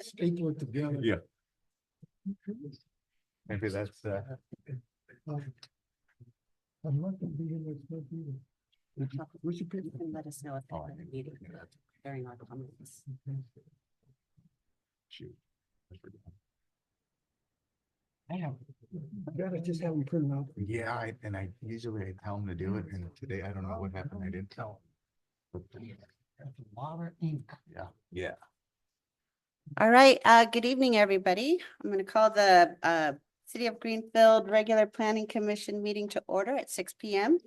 Staple it together. Yeah. Maybe that's, I'm not gonna be in this month either. Where's your paper? You can let us know if Oh, there's a meeting during our comments. shoot. I have. Gotta just have them printed out. Yeah, I usually tell them to do it, and today I don't know what happened, I didn't tell them. That's a lot of ink. Yeah. All right, good evening, everybody. I'm going to call the City of Greenfield Regular Planning Commission meeting to order at 6 p.m.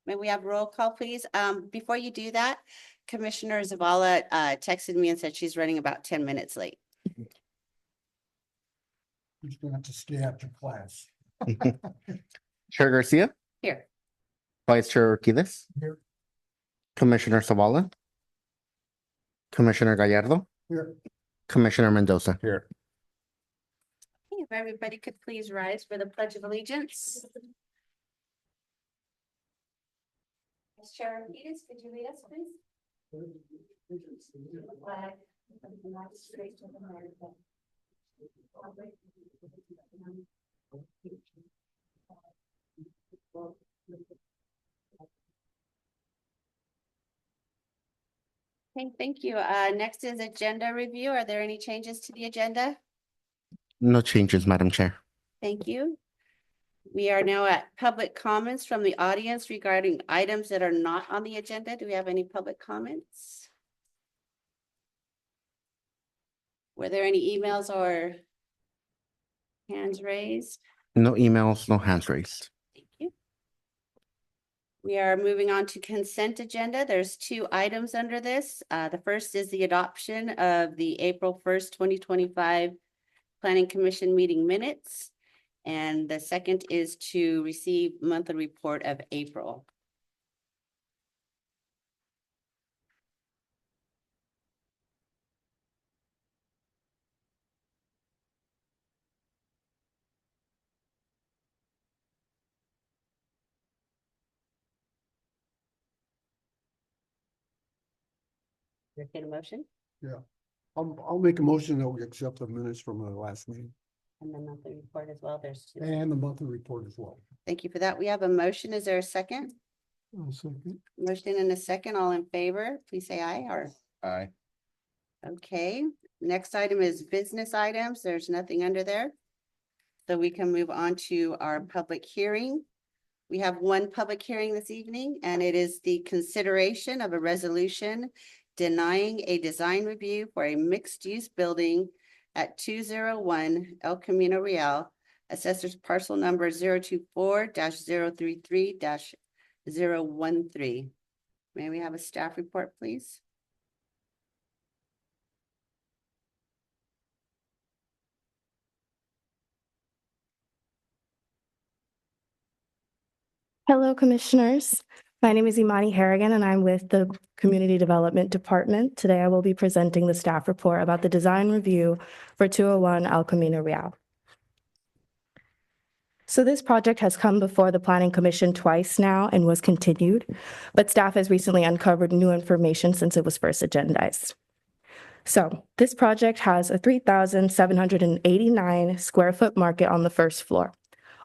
May we have roll call, please? Before you do that, Commissioner Zavala texted me and said she's running about 10 minutes late. Who's gonna have to stay after class? Chair Garcia, Here. Vice Chair Urquidez, Here. Commissioner Zavala, Commissioner Gallardo, Here. Commissioner Mendoza. Here. If everybody could please rise for the Pledge of Allegiance. Vice Chair Urquidez, could you lead us, please? Flag of the United States of America. Okay, thank you. Next is agenda review. Are there any changes to the agenda? No changes, Madam Chair. Thank you. We are now at public comments from the audience regarding items that are not on the agenda. Do we have any public comments? Were there any emails or hands raised? No emails, no hands raised. Thank you. We are moving on to consent agenda. There's two items under this. The first is the adoption of the April 1st, 2025 Planning Commission meeting minutes. And the second is to receive monthly report of April. Get a motion I'll make a motion that we accept the minutes from the last meeting and the monthly report as well. There's two. and the monthly report as well. Thank you for that. We have a motion. Is there a second? Motion and a second. All in favor, please say aye or. Aye. Okay, next item is business items. There's nothing under there. So we can move on to our public hearing. We have one public hearing this evening, and it is the consideration of a resolution denying a design review for a mixed-use building at 201 El Camino Real, assessors parcel number 024-033-013. May we have a staff report, please? Hello, Commissioners. My name is Imani Harrigan, and I'm with the Community Development Department. Today, I will be presenting the staff report about the design review for 201 El Camino Real. So this project has come before the Planning Commission twice now and was continued, but staff has recently uncovered new information since it was first agendized. So this project has a 3,789 square foot market on the first floor.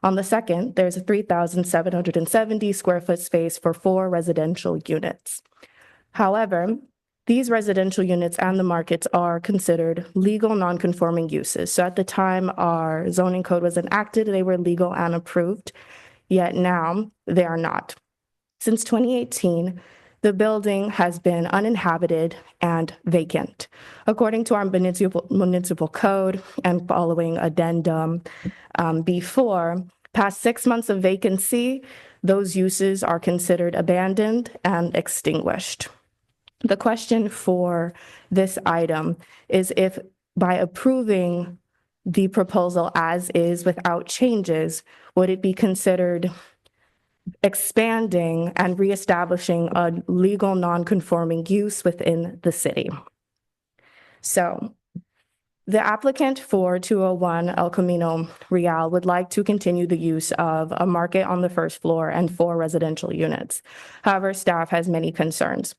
On the second, there's a 3,770 square foot space for 4 residential units. However, these residential units and the markets are considered legal non-conforming uses. So at the time our zoning code was enacted, they were legal and approved, yet now they are not. Since 2018, the building has been uninhabited and vacant. According to our municipal code and following addendum before, past 6 months of vacancy, those uses are considered abandoned and extinguished. The question for this item is if by approving the proposal as is without changes, would it be considered expanding and reestablishing a legal non-conforming use within the city? So the applicant for 201 El Camino Real would like to continue the use of a market on the first floor and 4 residential units. However, staff has many concerns.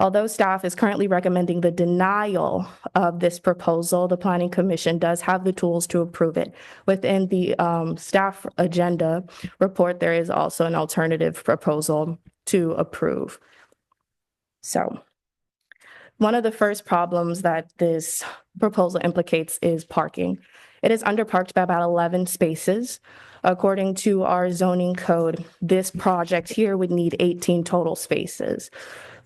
Although staff is currently recommending the denial of this proposal, the Planning Commission does have the tools to approve it. Within the staff agenda report, there is also an alternative proposal to approve. So one of the first problems that this proposal implicates is parking. It is underparked by about 11 spaces. According to our zoning code, this project here would need 18 total spaces.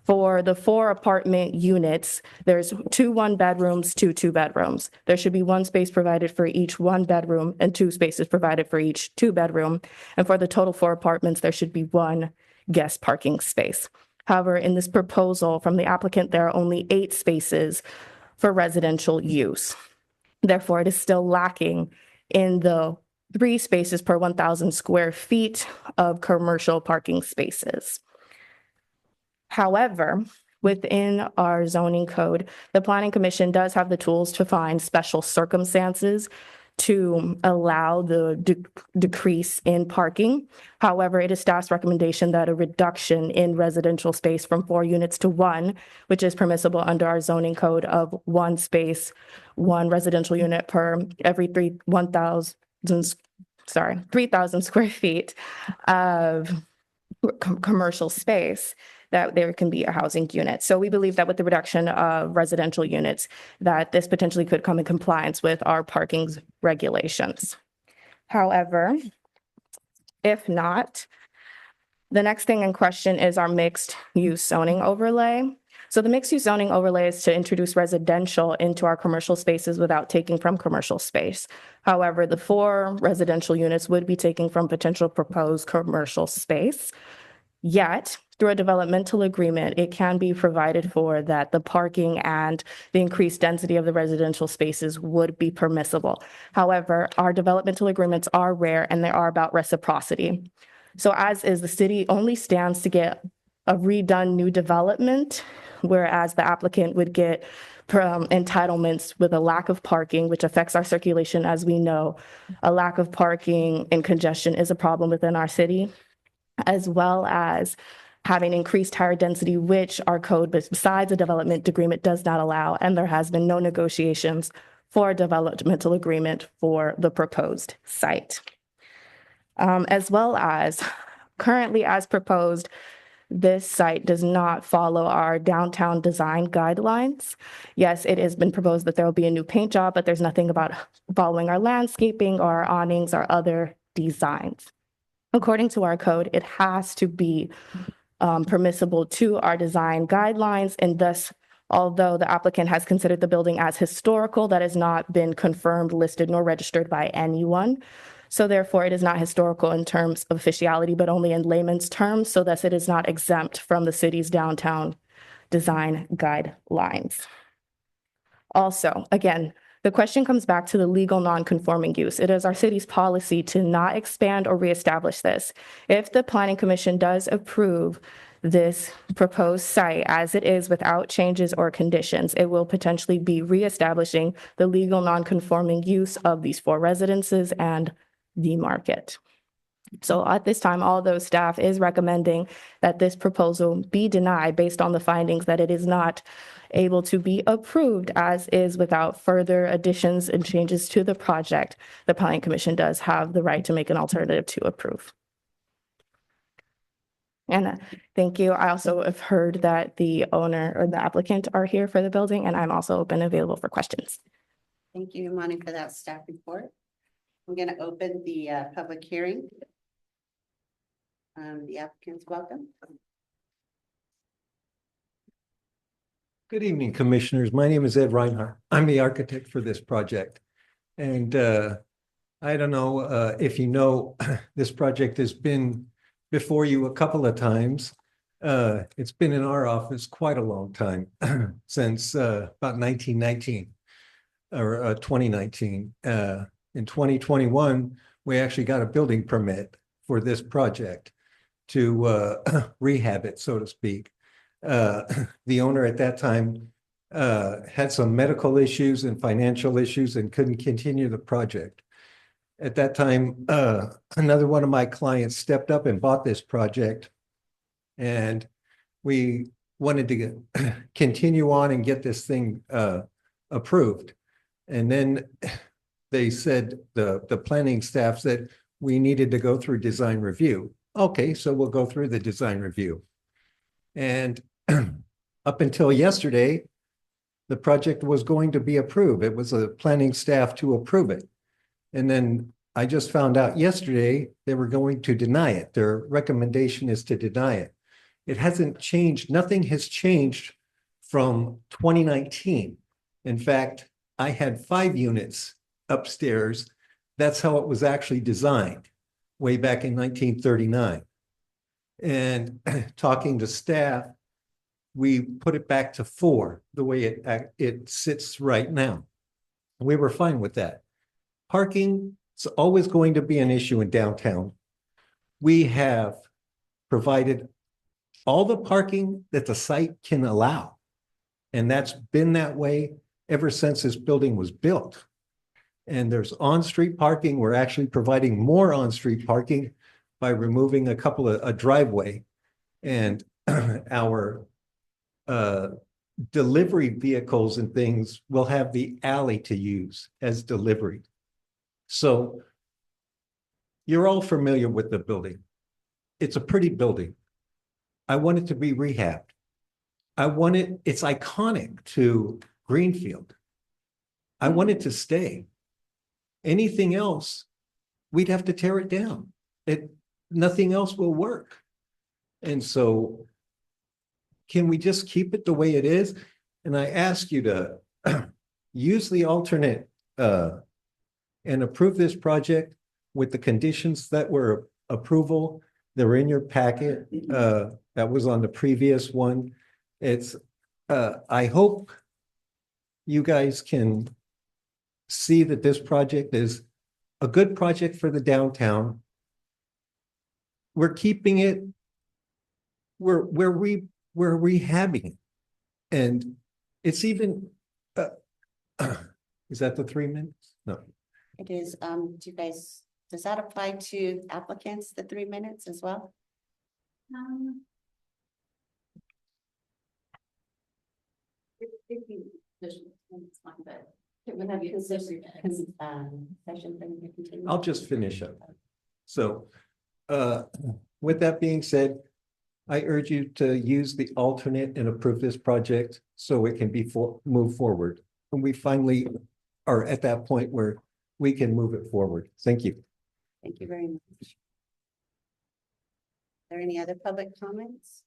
For the 4 apartment units, there's 2 one-bedrooms, 2 two-bedrooms. There should be 1 space provided for each 1 bedroom and 2 spaces provided for each 2-bedroom. And for the total 4 apartments, there should be 1 guest parking space. However, in this proposal from the applicant, there are only 8 spaces for residential use. Therefore, it is still lacking in the 3 spaces per 1,000 square feet of commercial parking spaces. However, within our zoning code, the Planning Commission does have the tools to find special circumstances to allow the decrease in parking. However, it is staff's recommendation that a reduction in residential space from 4 units to 1, which is permissible under our zoning code of 1 space, 1 residential unit per every 3,000 square feet of commercial space, that there can be a housing unit. So we believe that with the reduction of residential units, that this potentially could come in compliance with our parking regulations. However, if not, the next thing in question is our mixed use zoning overlay. So the mixed use zoning overlay is to introduce residential into our commercial spaces without taking from commercial space. However, the 4 residential units would be taking from potential proposed commercial space. Yet, through a developmental agreement, it can be provided for that the parking and the increased density of the residential spaces would be permissible. However, our developmental agreements are rare and they are about reciprocity. So as is, the city only stands to get a redone new development, whereas the applicant would get entitlements with a lack of parking, which affects our circulation. As we know, a lack of parking and congestion is a problem within our city, as well as having increased higher density, which our code, besides a development agreement, does not allow. And there has been no negotiations for a developmental agreement for the proposed site. As well as currently as proposed, this site does not follow our downtown design guidelines. Yes, it has been proposed that there will be a new paint job, but there's nothing about following our landscaping or our awnings or other designs. According to our code, it has to be permissible to our design guidelines, and thus, although the applicant has considered the building as historical, that has not been confirmed, listed, nor registered by anyone. So therefore, it is not historical in terms of officiality, but only in layman's terms. So thus, it is not exempt from the city's downtown design guidelines. Also, again, the question comes back to the legal non-conforming use. It is our city's policy to not expand or reestablish this. If the Planning Commission does approve this proposed site as it is without changes or conditions, it will potentially be reestablishing the legal non-conforming use of these 4 residences and the market. So at this time, although staff is recommending that this proposal be denied based on the findings that it is not able to be approved as is without further additions and changes to the project, the Planning Commission does have the right to make an alternative to approve. And thank you. I also have heard that the owner or the applicant are here for the building, and I'm also open and available for questions. Thank you, Imani, for that staff report. I'm going to open the public hearing. The applicant's welcome. Good evening, Commissioners. My name is Ed Reinhardt. I'm the architect for this project. And I don't know if you know, this project has been before you a couple of times. It's been in our office quite a long time, since about 1919 or 2019. In 2021, we actually got a building permit for this project to rehab it, so to speak. The owner at that time had some medical issues and financial issues and couldn't continue the project. At that time, another one of my clients stepped up and bought this project. And we wanted to continue on and get this thing approved. And then they said, the planning staff said, we needed to go through design review. Okay, so we'll go through the design review. And up until yesterday, the project was going to be approved. It was a planning staff to approve it. And then I just found out yesterday they were going to deny it. Their recommendation is to deny it. It hasn't changed. Nothing has changed from 2019. In fact, I had 5 units upstairs. That's how it was actually designed way back in 1939. And talking to staff, we put it back to 4, the way it sits right now. We were fine with that. Parking is always going to be an issue in downtown. We have provided all the parking that the site can allow. And that's been that way ever since this building was built. And there's on-street parking. We're actually providing more on-street parking by removing a driveway. And our delivery vehicles and things will have the alley to use as delivery. So you're all familiar with the building. It's a pretty building. I want it to be rehabbed. It's iconic to Greenfield. I want it to stay. Anything else, we'd have to tear it down. Nothing else will work. And so can we just keep it the way it is? And I ask you to use the alternate and approve this project with the conditions that were approval. They were in your packet. That was on the previous one. I hope you guys can see that this project is a good project for the downtown. We're keeping it, we're rehabbing it. And it's even, is that the 3 minutes? No. It is, does that apply to applicants, the 3 minutes as well? I'll just finish up. So, with that being said, I urge you to use the alternate and approve this project so it can be move forward. And we finally are at that point where we can move it forward. Thank you. Thank you very much. Are there any other public comments?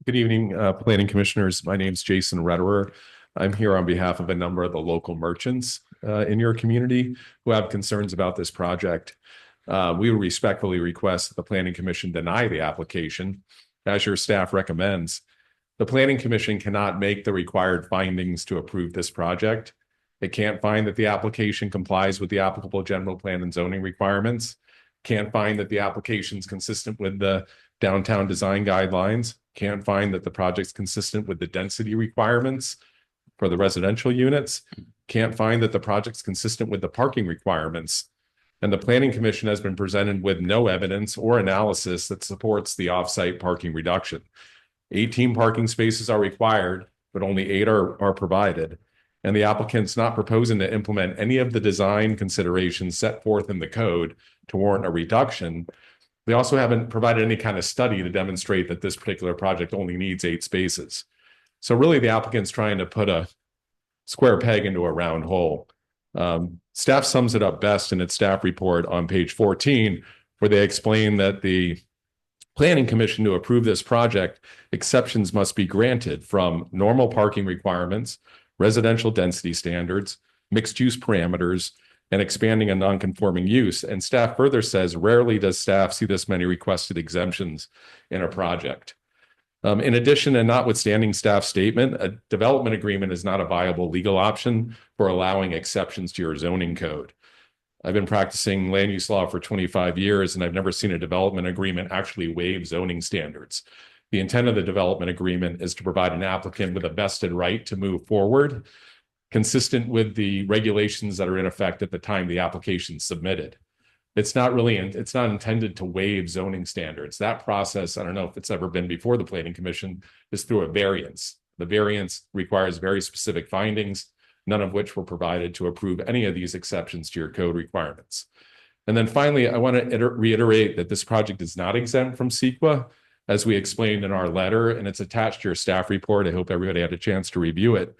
Good evening, planning commissioners. My name is Jason Rederer. I'm here on behalf of a number of the local merchants in your community who have concerns about this project. We respectfully request that the Planning Commission deny the application, as your staff recommends. The Planning Commission cannot make the required findings to approve this project. It can't find that the application complies with the applicable general plan and zoning requirements. Can't find that the application is consistent with the downtown design guidelines. Can't find that the project's consistent with the density requirements for the residential units. Can't find that the project's consistent with the parking requirements. And the Planning Commission has been presented with no evidence or analysis that supports the off-site parking reduction. 18 parking spaces are required, but only 8 are provided. And the applicant's not proposing to implement any of the design considerations set forth in the code to warrant a reduction. They also haven't provided any kind of study to demonstrate that this particular project only needs 8 spaces. So really the applicant's trying to put a square peg into a round hole. Staff sums it up best in its staff report on page 14, where they explain that the Planning Commission to approve this project, exceptions must be granted from normal parking requirements, residential density standards, mixed use parameters, and expanding a non-conforming use. And staff further says, rarely does staff see this many requested exemptions in a project. In addition, and notwithstanding staff statement, a development agreement is not a viable legal option for allowing exceptions to your zoning code. I've been practicing land use law for 25 years, and I've never seen a development agreement actually waive zoning standards. The intent of the development agreement is to provide an applicant with a vested right to move forward consistent with the regulations that are in effect at the time the application is submitted. It's not intended to waive zoning standards. That process, I don't know if it's ever been before the Planning Commission, is through a variance. The variance requires very specific findings, none of which were provided to approve any of these exceptions to your code requirements. And then finally, I want to reiterate that this project is not exempt from CEQA, as we explained in our letter, and it's attached to your staff report. I hope everybody had a chance to review it.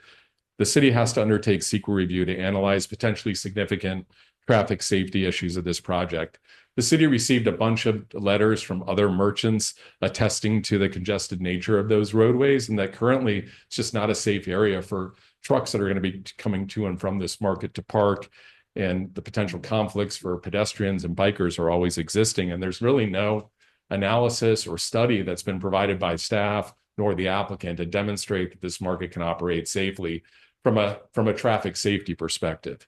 The city has to undertake CEQA review to analyze potentially significant traffic safety issues of this project. The city received a bunch of letters from other merchants attesting to the congested nature of those roadways, and that currently it's just not a safe area for trucks that are going to be coming to and from this market to park. And the potential conflicts for pedestrians and bikers are always existing. And there's really no analysis or study that's been provided by staff nor the applicant to demonstrate that this market can operate safely from a traffic safety perspective.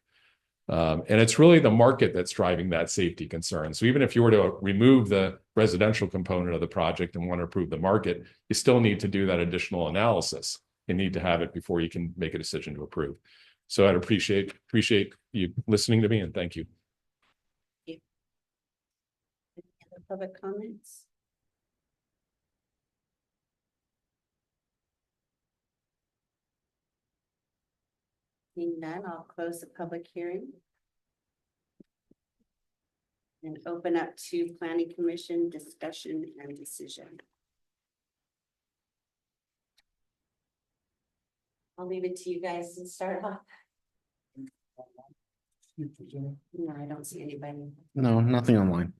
And it's really the market that's driving that safety concern. So even if you were to remove the residential component of the project and want to improve the market, you still need to do that additional analysis. You need to have it before you can make a decision to approve. So I'd appreciate you listening to me, and thank you. Any other public comments? Seeing none, I'll close the public hearing. And open up to Planning Commission discussion and decision. I'll leave it to you guys to start off. No, I don't see anybody. No, nothing online.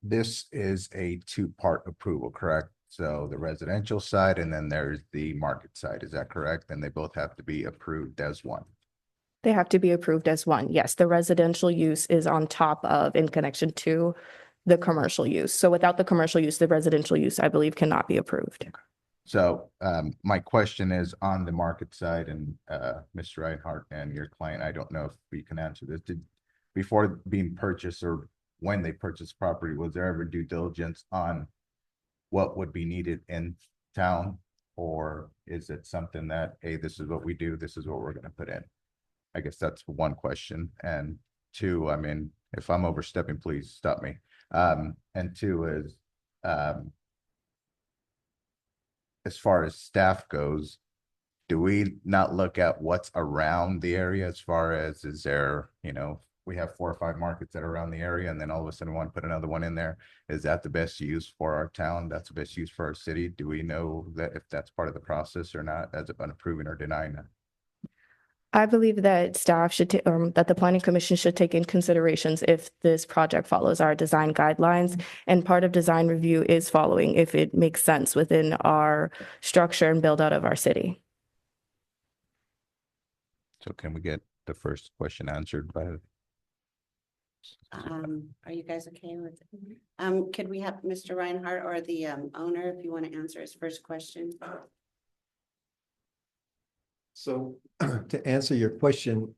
This is a two-part approval, correct? So the residential side and then there's the market side, is that correct? And they both have to be approved as one. They have to be approved as one. Yes, the residential use is on top of in connection to the commercial use. So without the commercial use, the residential use, I believe, cannot be approved. So my question is on the market side, and Mr. Reinhardt and your client, I don't know if we can answer this. Before being purchased or when they purchased property, was there ever due diligence on what would be needed in town? Or is it something that, hey, this is what we do, this is what we're gonna put in? I guess that's one question. And two, I mean, if I'm overstepping, please stop me. And two is, as far as staff goes, do we not look at what's around the area as far as, is there, you know, we have 4 or 5 markets that are around the area and then all of a sudden we want to put another one in there. Is that the best use for our town? That's the best use for our city? Do we know that if that's part of the process or not, as of approving or denying that? I believe that staff should, that the Planning Commission should take in considerations if this project follows our design guidelines. And part of design review is following if it makes sense within our structure and build out of our city. So can we get the first question answered by? Are you guys okay with it? Could we have Mr. Reinhardt or the owner, if you want to answer his first question? So to answer your question,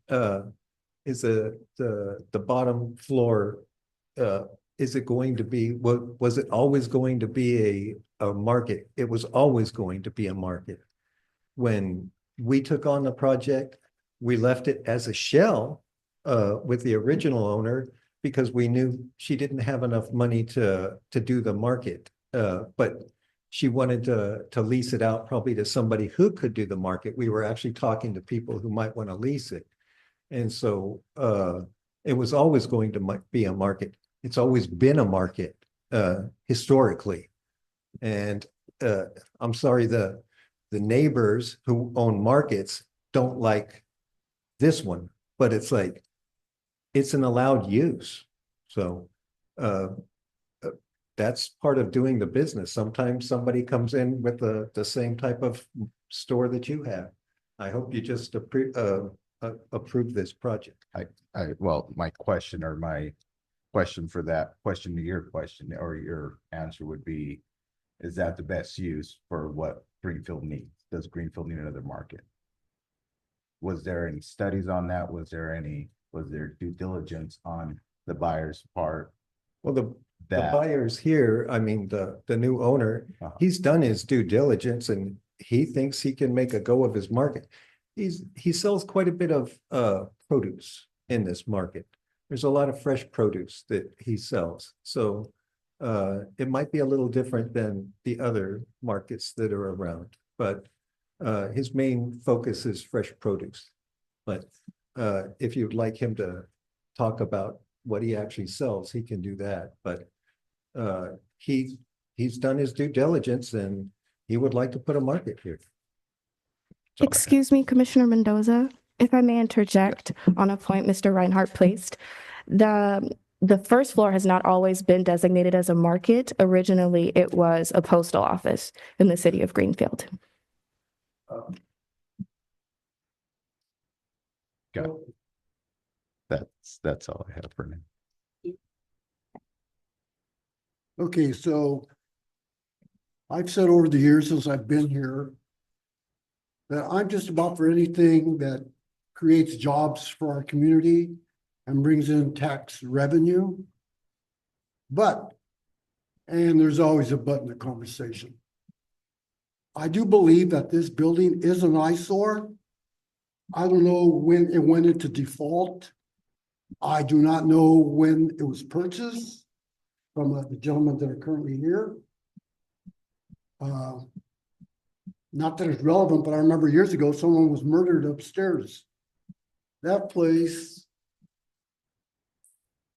is the bottom floor, is it going to be, was it always going to be a market? It was always going to be a market. When we took on the project, we left it as a shell with the original owner because we knew she didn't have enough money to do the market. But she wanted to lease it out probably to somebody who could do the market. We were actually talking to people who might want to lease it. And so it was always going to be a market. It's always been a market historically. And I'm sorry, the neighbors who own markets don't like this one, but it's like, it's an allowed use. So that's part of doing the business. Sometimes somebody comes in with the same type of store that you have. I hope you just approve this project. Well, my question or my question for that question to your question or your answer would be, is that the best use for what Greenfield needs? Does Greenfield need another market? Was there any studies on that? Was there due diligence on the buyer's part? Well, The that. buyers here, I mean, the new owner, Uh-huh. he's done his due diligence and he thinks he can make a go of his market. He sells quite a bit of produce in this market. There's a lot of fresh produce that he sells, so it might be a little different than the other markets that are around, but his main focus is fresh produce. But if you'd like him to talk about what he actually sells, he can do that, but he's done his due diligence and he would like to put a market here. So- Excuse me, Commissioner Mendoza, if I may interject on a point Mr. Reinhardt placed. The first floor has not always been designated as a market. Originally, it was a postal office in the city of Greenfield. Got it. That's all I have for now. Okay, so I've said over the years since I've been here that I'm just about for anything that creates jobs for our community and brings in tax revenue. But, and there's always a but in the conversation. I do believe that this building is an eyesore. I don't know when it went into default. I do not know when it was purchased from the gentlemen that are currently here. Not that it's relevant, but I remember years ago, someone was murdered upstairs. That place,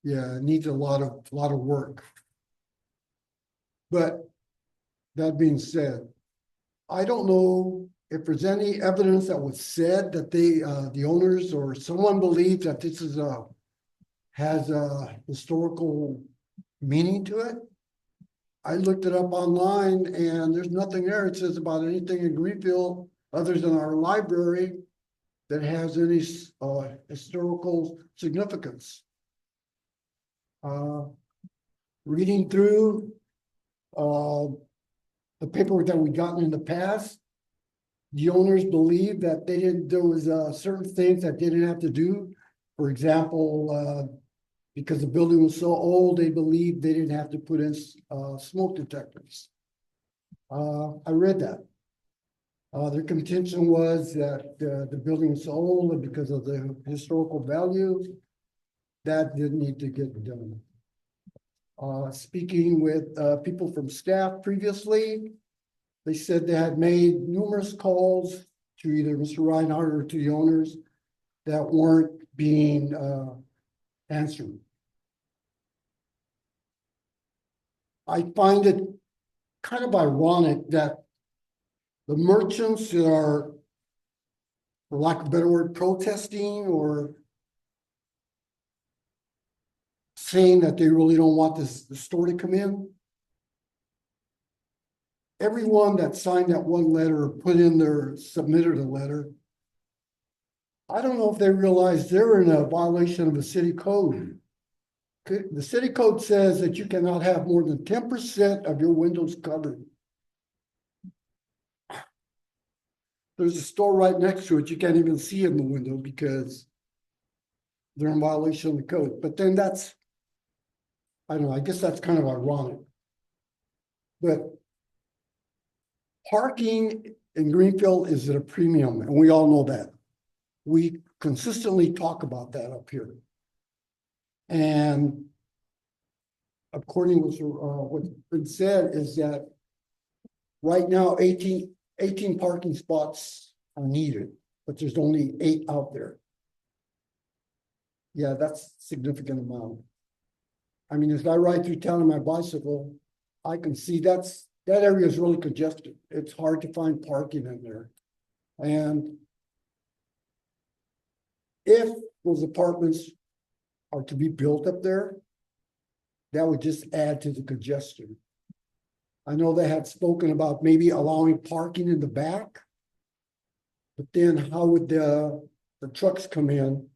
yeah, it needs a lot of work. But that being said, I don't know if there's any evidence that was said that the owners or someone believes that this is has a historical meaning to it. I looked it up online and there's nothing there. It says about anything in Greenfield other than our library that has any historical significance. Reading through the paperwork that we gotten in the past, the owners believe that there was certain things that they didn't have to do. For example, because the building was so old, they believed they didn't have to put in smoke detectors. I read that. Their contention was that the building was so old and because of the historical value, that didn't need to get done. Speaking with people from staff previously, they said they had made numerous calls to either Mr. Reinhardt or to the owners that weren't being answered. I find it kind of ironic that the merchants that are, for lack of a better word, protesting or saying that they really don't want the store to come in. Everyone that signed that one letter or submitted a letter, I don't know if they realize they're in a violation of the city code. The city code says that you cannot have more than 10% of your windows covered. There's a store right next to it. You can't even see in the window because they're in violation of the code. But then that's, I don't know, I guess that's kind of ironic. But parking in Greenfield is at a premium, and we all know that. We consistently talk about that up here. And according to what's been said is that right now 18 parking spots are needed, but there's only 8 out there. Yeah, that's a significant amount. I mean, as I ride through town on my bicycle, I can see that area is really congested. It's hard to find parking in there. And if those apartments are to be built up there, that would just add to the congestion. I know they had spoken about maybe allowing parking in the back, but then how would the trucks come in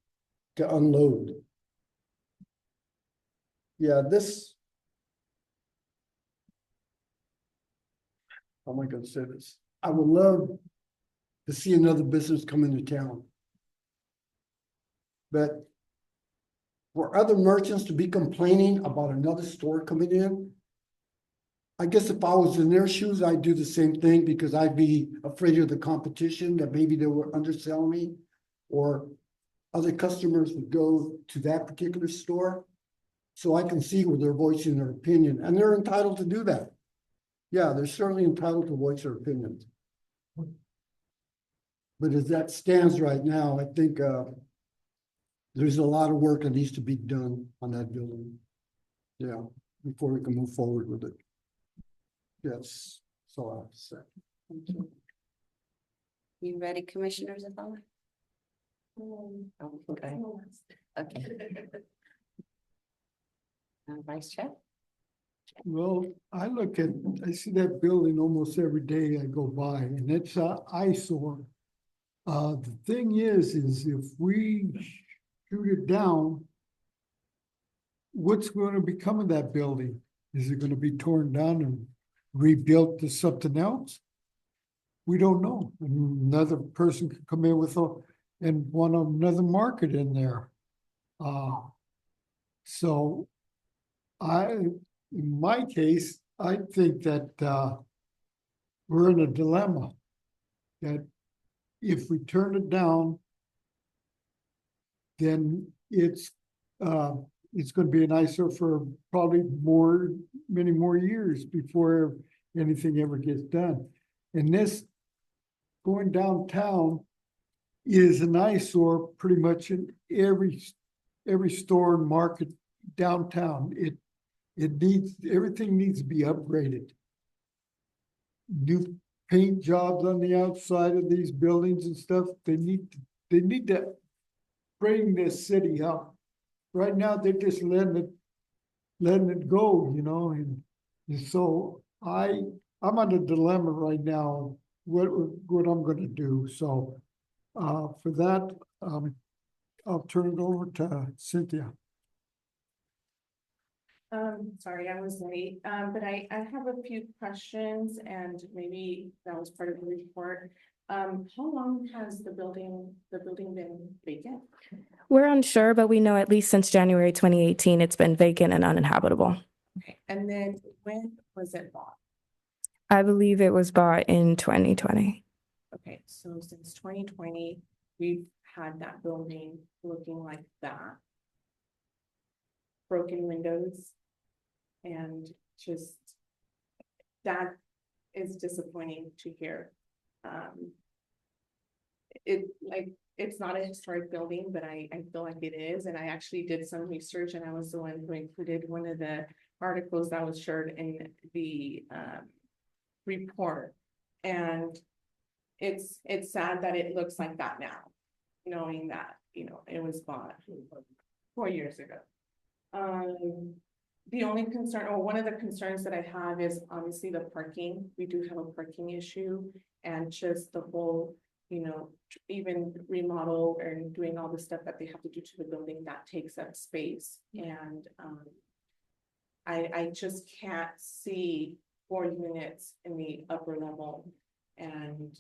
to unload? Yeah, how am I gonna say this? I would love to see another business come into town. But for other merchants to be complaining about another store coming in. I guess if I was in their shoes, I'd do the same thing because I'd be afraid of the competition that maybe they were underselling me. Or other customers would go to that particular store. So I can see where they're voicing their opinion, and they're entitled to do that. Yeah, they're certainly entitled to voice their opinions. But as that stands right now, I think there's a lot of work that needs to be done on that building. Yeah, before we can move forward with it. Yes, that's all I have to say. Thank you. You ready, Commissioner Zavala? Okay. Okay. Vice Chair? Well, I see that building almost every day I go by, and it's a eyesore. The thing is if we shoot it down, what's going to become of that building? Is it going to be torn down and rebuilt to something else? We don't know. Another person could come in and want another market in there. So in my case, I think that we're in a dilemma. That if we turn it down, then it's going to be an eyesore for probably many more years before anything ever gets done. And this going downtown is an eyesore pretty much in every store and market downtown. Everything needs to be upgraded. New paint jobs on the outside of these buildings and stuff. They need to bring this city up. Right now, they're just letting it go, and so I'm on a dilemma right now, what I'm gonna do. So for that, I'll turn it over to Cynthia. Sorry, I was late, but I have a few questions and maybe that was part of the report. How long has the building been vacant? We're unsure, but we know at least since January 2018, it's been vacant and uninhabitable. Okay, and then when was it bought? I believe it was bought in 2020. Okay, so since 2020, we've had that building looking like that. Broken windows. And just, that is disappointing to hear. It's not a historic building, but I feel like it is. And I actually did some research, and I was the one who included one of the articles that was shared in the report. And it's sad that it looks like that now, knowing that, it was bought 4 years ago. The only concern, or one of the concerns that I have is obviously the parking. We do have a parking issue, and just the whole, even remodel and doing all the stuff that they have to do to the building that takes up space. And I just can't see 4 units in the upper level, and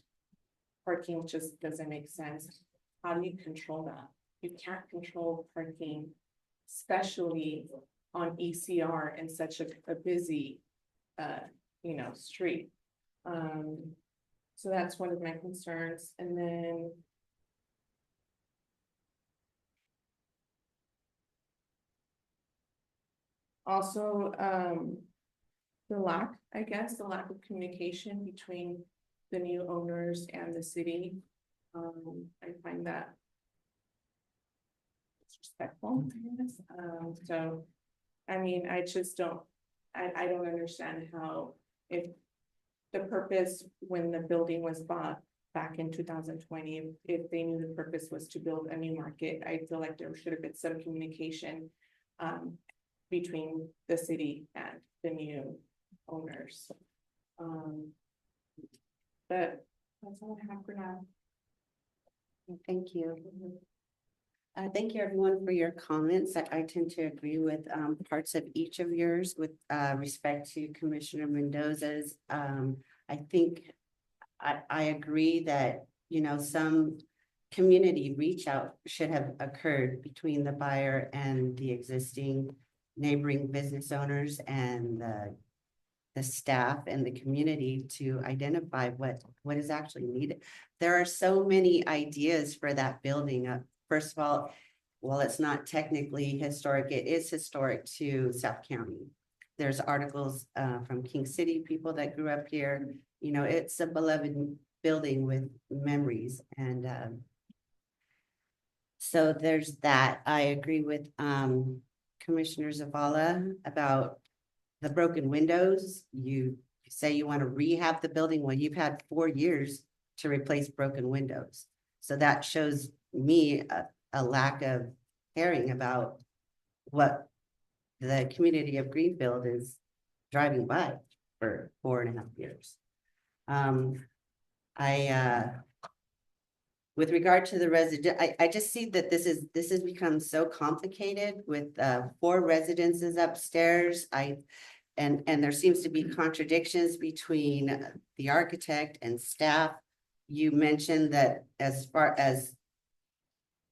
parking just doesn't make sense. How do you control that? You can't control parking, especially on ECR in such a busy, street. So that's one of my concerns. And then also, the lack of communication between the new owners and the city. I find that disrespectful. So, I mean, I just don't, I don't understand how, if the purpose when the building was bought back in 2020, if they knew the purpose was to build a new market, I feel like there should have been some communication between the city and the new owners. But that's all I have for now. Thank you. Thank you everyone for your comments. I tend to agree with parts of each of yours with respect to Commissioner Mendoza's. I think I agree that, some community reach out should have occurred between the buyer and the existing neighboring business owners and the staff and the community to identify what is actually needed. There are so many ideas for that building. First of all, while it's not technically historic, it is historic to South County. There's articles from King City, people that grew up here. You know, it's a beloved building with memories. And so there's that. I agree with Commissioner Zavala about the broken windows. You say you want to rehab the building. Well, you've had 4 years to replace broken windows. So that shows me a lack of caring about what the community of Greenfield is driving by for 4.5 years. With regard to the resident, I just see that this has become so complicated with 4 residences upstairs. And there seems to be contradictions between the architect and staff. You mentioned that as far as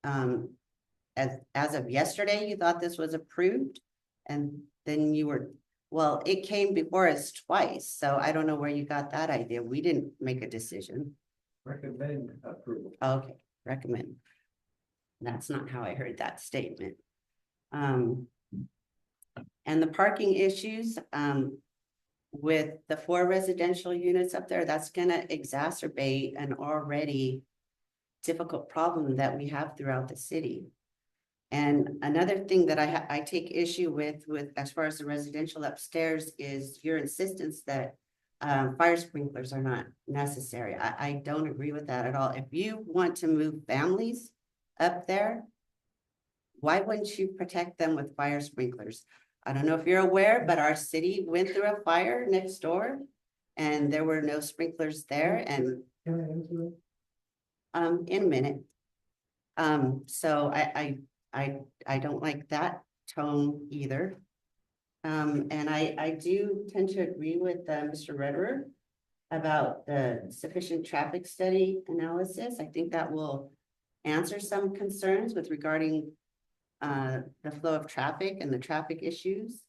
of yesterday, you thought this was approved, and then you were, well, it came before us twice, so I don't know where you got that idea. We didn't make a decision. Recommend approval. Okay, recommend. That's not how I heard that statement. And the parking issues, with the 4 residential units up there, that's gonna exacerbate an already difficult problem that we have throughout the city. And another thing that I take issue with as far as the residential upstairs is your insistence that fire sprinklers are not necessary. I don't agree with that at all. If you want to move families up there, why wouldn't you protect them with fire sprinklers? I don't know if you're aware, but our city went through a fire next door and there were no sprinklers there. And Can I answer it? in a minute. So I don't like that tone either. And I do tend to agree with Mr. Rederer about the sufficient traffic study analysis. I think that will answer some concerns with regarding the flow of traffic and the traffic issues.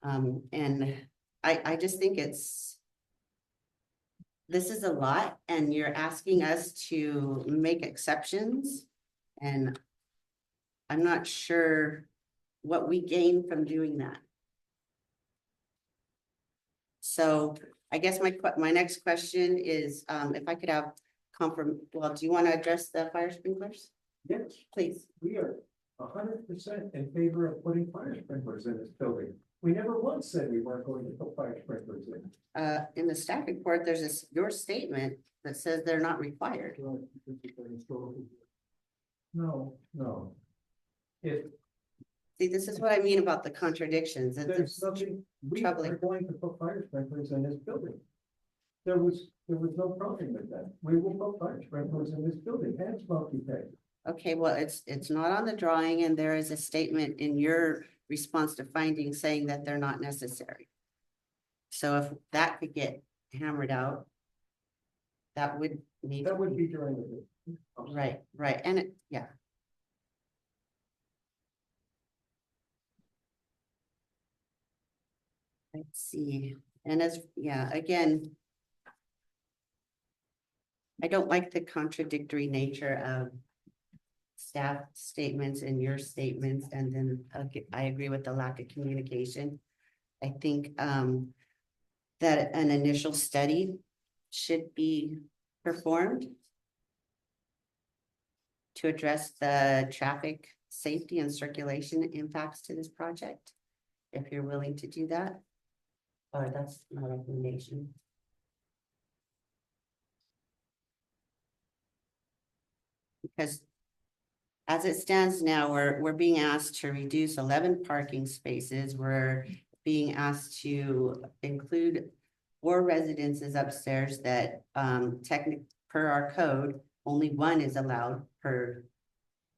And I just think this is a lot, and you're asking us to make exceptions, and I'm not sure what we gain from doing that. So I guess my next question is, if I could have well, do you want to address the fire sprinklers? Yes, Please. we are 100% in favor of putting fire sprinklers in this building. We never once said we weren't going to put fire sprinklers in. In the staff report, there's your statement that says they're not required. No. If See, this is what I mean about the contradictions. there's nothing, we are troubling. going to put fire sprinklers in this building. There was no problem with that. We will put fire sprinklers in this building and smoke detectors. Okay, well, it's not on the drawing, and there is a statement in your response to findings saying that they're not necessary. So if that could get hammered out, that would need. That would be during the. Right, and yeah. Let's see, and again, I don't like the contradictory nature of staff statements and your statements, and then I agree with the lack of communication. I think that an initial study should be performed to address the traffic safety and circulation impacts to this project, if you're willing to do that. Or that's my recommendation. Because as it stands now, we're being asked to reduce 11 parking spaces. We're being asked to include 4 residences upstairs that technically per our code, only 1 is allowed per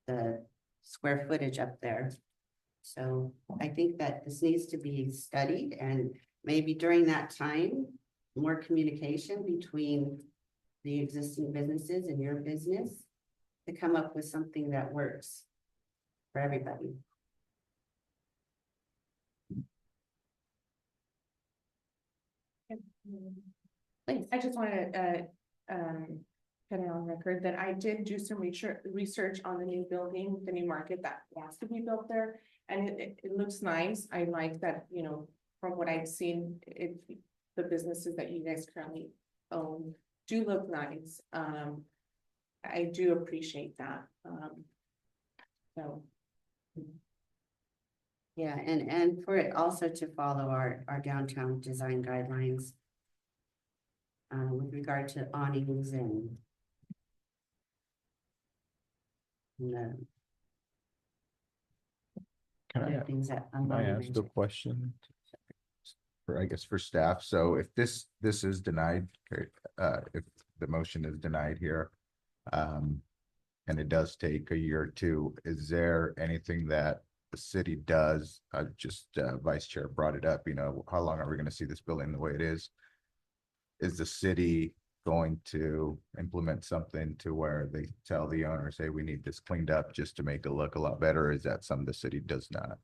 the square footage up there. So I think that this needs to be studied, and maybe during that time, more communication between the existing businesses and your business. to come up with something that works for everybody. Please. I just want to, put it on record that I did do some research on the new building, the new market that wants to be built there. And it looks nice. I like that, you know, from what I've seen, the businesses that you guys currently own do look nice. I do appreciate that. So. Yeah, and for it also to follow our downtown design guidelines. With regard to awnings and. The Can I, other things that. can I ask a question? For, I guess, for staff, so if this is denied, okay, if the motion is denied here. And it does take a year or two, is there anything that the city does? Vice Chair brought it up, you know, how long are we gonna see this building the way it is? Is the city going to implement something to where they tell the owners, hey, we need this cleaned up just to make it look a lot better? Or is that something the city does not?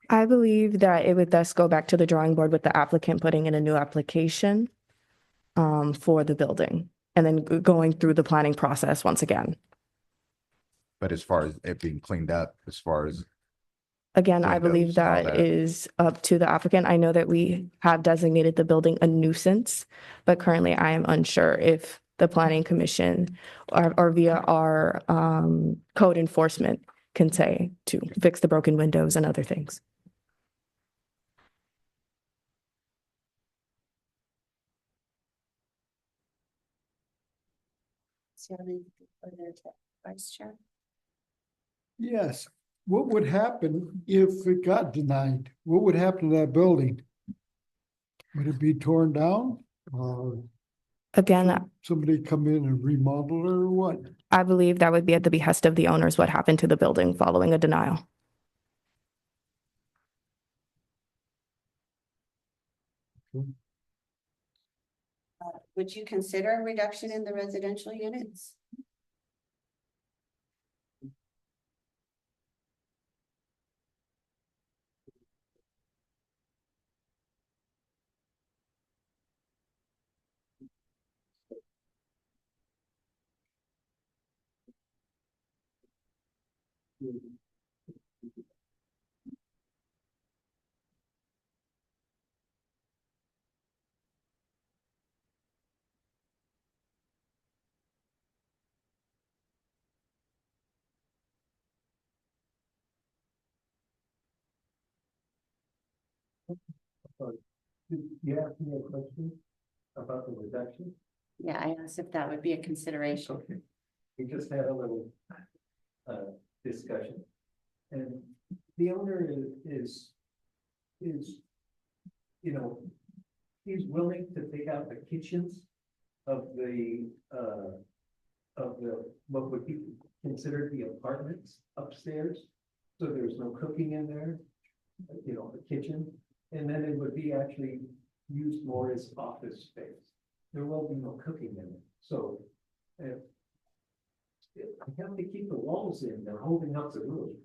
I believe that it would thus go back to the drawing board with the applicant putting in a new application for the building and then going through the planning process once again. But as far as it being cleaned up, as far as, Again, I Windows believe and all that that. is up to the applicant. I know that we have designated the building a nuisance, but currently I am unsure if the planning commission or via our code enforcement can say to fix the broken windows and other things. So, Vice Chair. Yes, what would happen if it got denied? What would happen to that building? Would it be torn down or Again, somebody come in and remodel it or what? I believe that would be at the behest of the owners what happened to the building following a denial. Would you consider a reduction in the residential units? Did you ask me a question about the reduction? Yeah, I asked if that would be a consideration. Okay, we just had a little discussion. And the owner is, you know, he's willing to take out the kitchens of what would be considered the apartments upstairs. So there's no cooking in there, you know, the kitchen, and then it would be actually used more as office space. There will be no cooking in it, so if I have to keep the walls in, they're holding up the roof.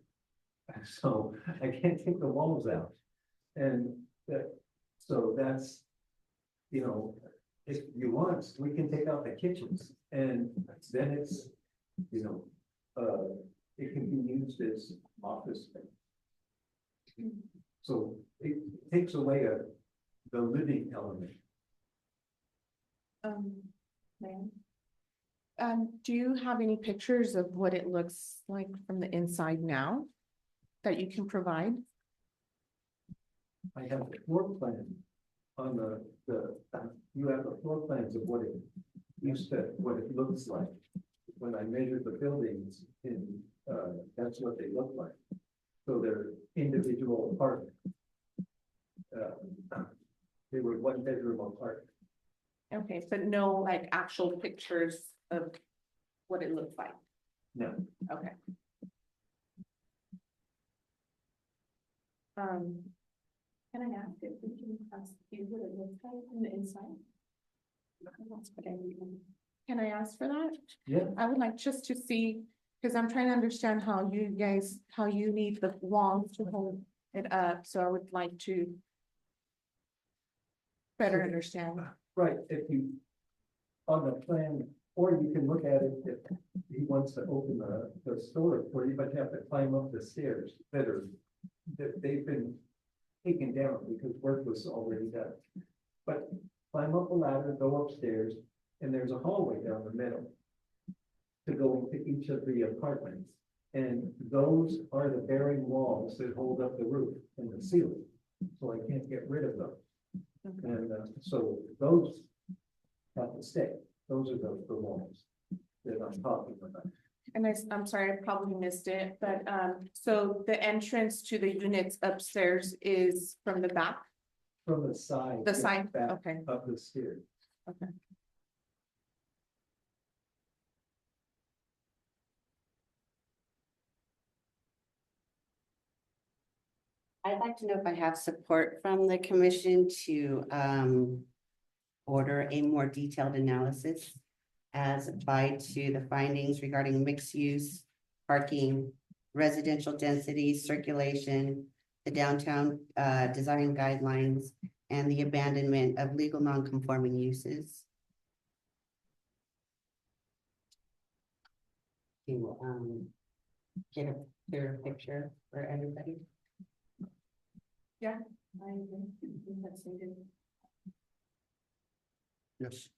So I can't take the walls out. And so that's, you know, if you want, we can take out the kitchens and then it's, you know, it can be used as office space. So it takes away the living element. Ma'am? Do you have any pictures of what it looks like from the inside now that you can provide? I have a floor plan on you have the floor plans of what it used to, what it looks like. When I measured the buildings that's what they look like. So they're individual apartments. They were 1 bedroom apart. Okay, but no like actual pictures of what it looks like. No. Okay. Can I ask if we can see what it looks like from the inside? Can I ask for that? Yeah. I would like just to see, because I'm trying to understand how you guys, how you need the walls to hold it up, so I would like to better understand. Right, if you, on the plan, or you can look at it if he wants to open the store for you, but you have to climb up the stairs that they've been taken down because work was already done. But climb up a ladder, go upstairs, and there's a hallway down the middle to go into each of the apartments. And those are the bearing walls that hold up the roof and the ceiling, so I can't get rid of them. And so those have to stay. Those are the walls that I'm talking about. And I'm sorry, I probably missed it, but so the entrance to the units upstairs is from the back? From the side. The side, back okay. Of the stairs. Okay. I'd like to know if I have support from the commission to order a more detailed analysis as applied to the findings regarding mixed use, parking, residential density, circulation, the downtown design guidelines, and the abandonment of legal non-conforming uses. To get a clearer picture for everybody. Yeah. I agree. I think that's needed. Yes.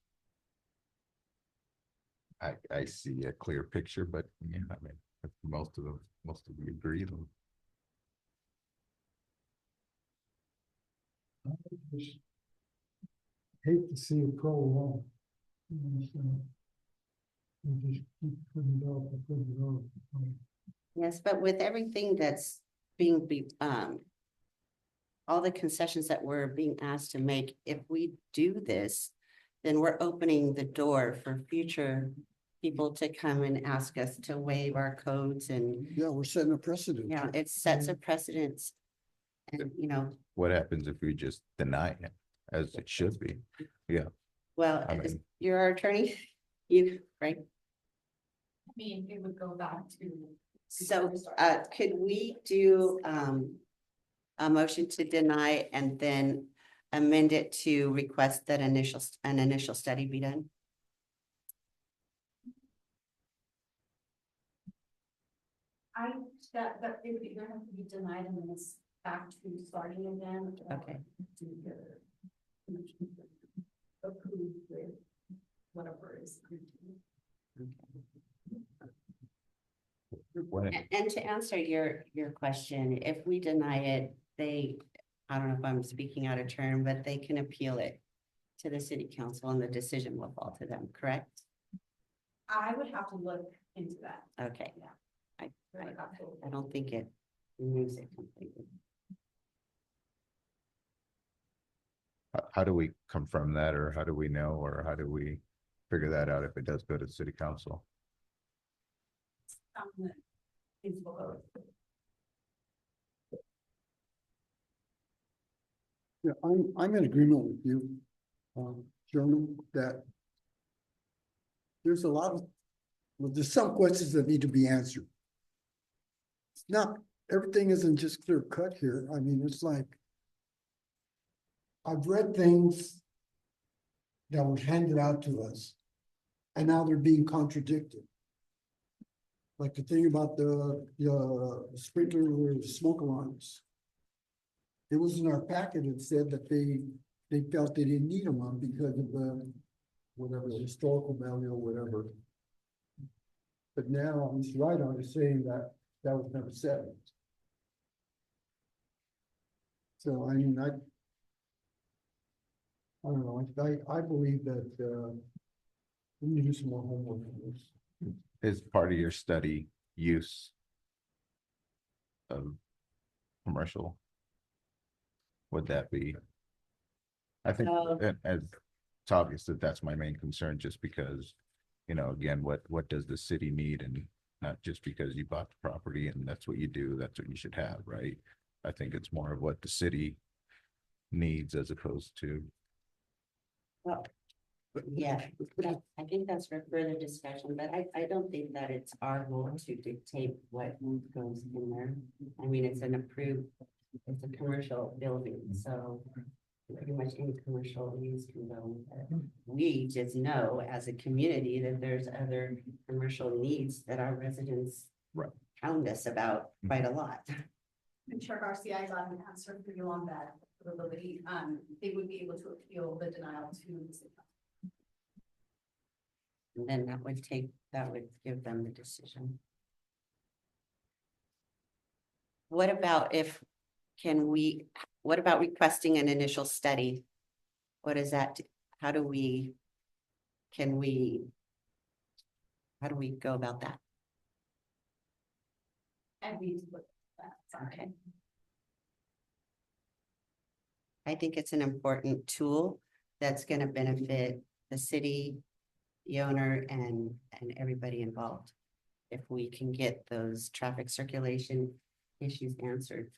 I see a clear picture, but yeah, I mean, most of you agree. Just hate to see it go along. We just keep putting it off and putting it off. Yes, but with everything that's being, all the concessions that we're being asked to make, if we do this, then we're opening the door for future people to come and ask us to waive our codes and, Yeah, we're setting a precedent. yeah, it sets a precedence. And, you know, What happens if we just deny it, as it should be? Yeah, well, I mean- you're our attorney, you, right? I mean, it would go back to. So, could we do, a motion to deny and then amend it to request that an initial study be done? That it would either have to be denied and then it's back to starting again. or Okay. Do the approved with whatever is. What- And to answer your question, if we deny it, I don't know if I'm speaking out of turn, but they can appeal it to the city council and the decision will fall to them, correct? I would have to look into that. Okay, Yeah. I- I would have to- I don't think it removes it completely. How do we confirm that, or how do we know, or how do we figure that out if it does go to the city council? the feasible code. Yeah, I'm in agreement with you, Chairman, that there's a lot of, well, there's some questions that need to be answered. It's not, everything isn't just clear cut here. I mean, it's like I've read things that were handed out to us, and now they're being contradicted. Like the thing about the sprinkler or smoke alarms. It was in our packet, it said that they felt they didn't need them on because of the, whatever, the historical value or whatever. But now Mr. Reinhardt is saying that that was never said. So I mean, I don't know, I believe that, we need to do some more homework on this. Is part of your study use of commercial? Would that be? I think, No. as it's obvious that that's my main concern, just because, you know, again, what does the city need? And not just because you bought the property and that's what you do, that's what you should have, right? I think it's more of what the city needs as opposed to. Well, Yeah, I think that's for further discussion, but I don't think that it's our role to dictate what goes in there. I mean, it's an approved, it's a commercial building, so pretty much any commercial use can go. We just know as a community that there's other commercial needs that our residents Right. hound us about quite a lot. And Chair Garcia, I got an answer for you on that ability. They would be able to appeal the denial to the city council. And then that would give them the decision. What about what about requesting an initial study? What is that? How do we go about that? And we look at that. Sorry. Okay. I think it's an important tool that's gonna benefit the city, the owner, and everybody involved. If we can get those traffic circulation issues answered.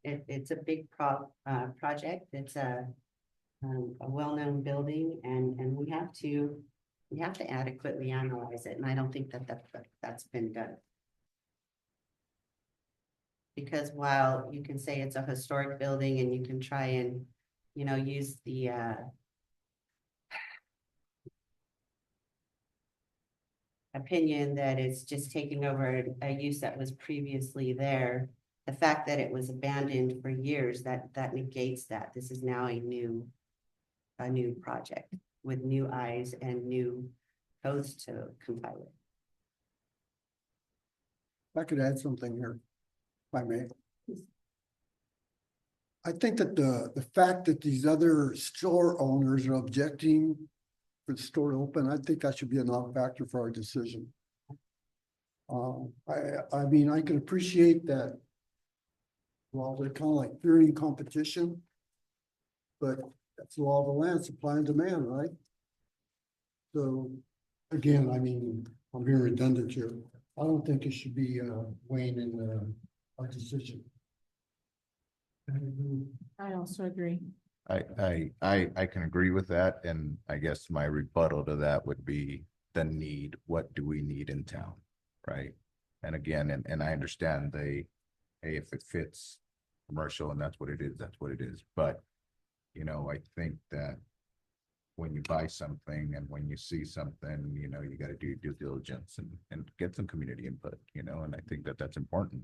It's a big project. It's a well-known building, and we have to adequately analyze it, and I don't think that's been done. Because while you can say it's a historic building and you can try and, use the opinion that it's just taking over a use that was previously there, the fact that it was abandoned for years, that negates that. This is now a new project with new eyes and new codes to comply with. If I could add something here, if I may. I think that the fact that these other store owners are objecting for the store to open, I think that should be a non-factor for our decision. I mean, I can appreciate that. Well, they're kind of like fearing competition. But that's the law of the land, supply and demand, right? So, again, I mean, I'm being redundant here. I don't think it should be weighing in our decision. I also agree. I can agree with that, and I guess my rebuttal to that would be the need. What do we need in town, right? And again, and I understand hey, if it fits commercial and that's what it is, that's what it is. But, I think that when you buy something and when you see something, you got to do due diligence and get some community input, and I think that that's important.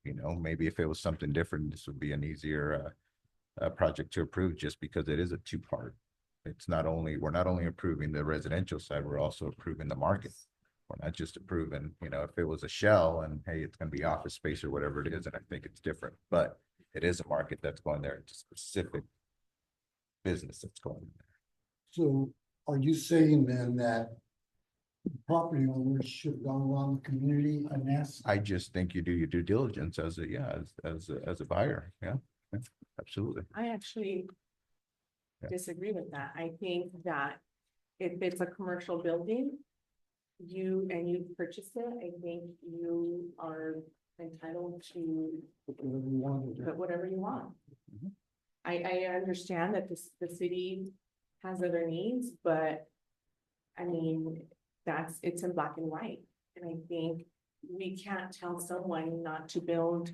Maybe if it was something different, this would be an easier project to approve, just because it is a two-part. We're not only approving the residential side, we're also approving the market. We're not just approving, if it was a shell and hey, it's going to be office space or whatever it is, and I think it's different, but it is a market that's going there. It's a specific business that's going there. So are you saying then that property owners should have gone around the community and asked? I just think you do your due diligence as a buyer. Yeah, absolutely. I actually Yeah. disagree with that. I think that if it's a commercial building, you purchase it, I think you are entitled to put whatever you want. Mhm. I understand that the city has other needs, but I mean, it's in black and white. And I think we can't tell someone not to build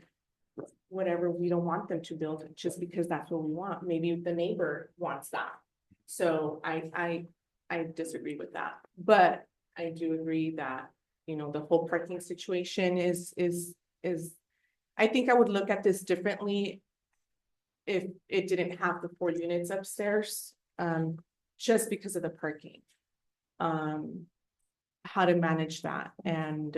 whatever we don't want them to build just because that's what we want. Maybe the neighbor wants that. So I disagree with that, but I do agree that, the whole parking situation is, I think I would look at this differently if it didn't have the 4 units upstairs, just because of the parking. How to manage that, and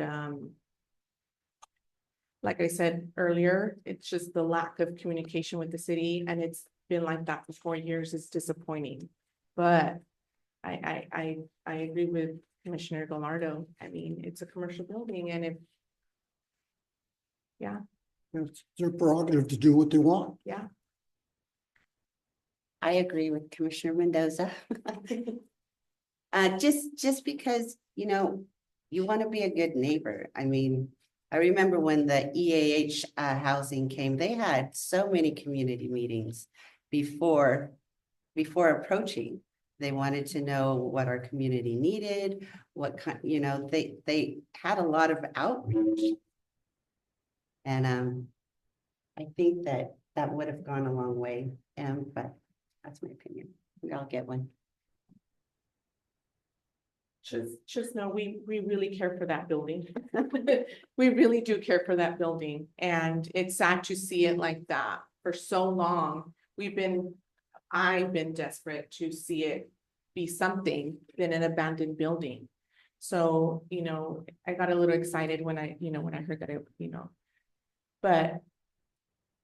like I said earlier, it's just the lack of communication with the city, and it's been like that for 4 years. It's disappointing, but I agree with Commissioner Gallardo. I mean, it's a commercial building, and It's their prerogative to do what they want. I agree with Commissioner Mendoza. Just because, you want to be a good neighbor. I mean, I remember when the EAH housing came, they had so many community meetings before approaching. They wanted to know what our community needed, what kind, they had a lot of outreach. And I think that would have gone a long way, but that's my opinion. We all get one. Just know we really care for that building. We really do care for that building, and it's sad to see it like that for so long. I've been desperate to see it be something than an abandoned building. So, I got a little excited when I heard that but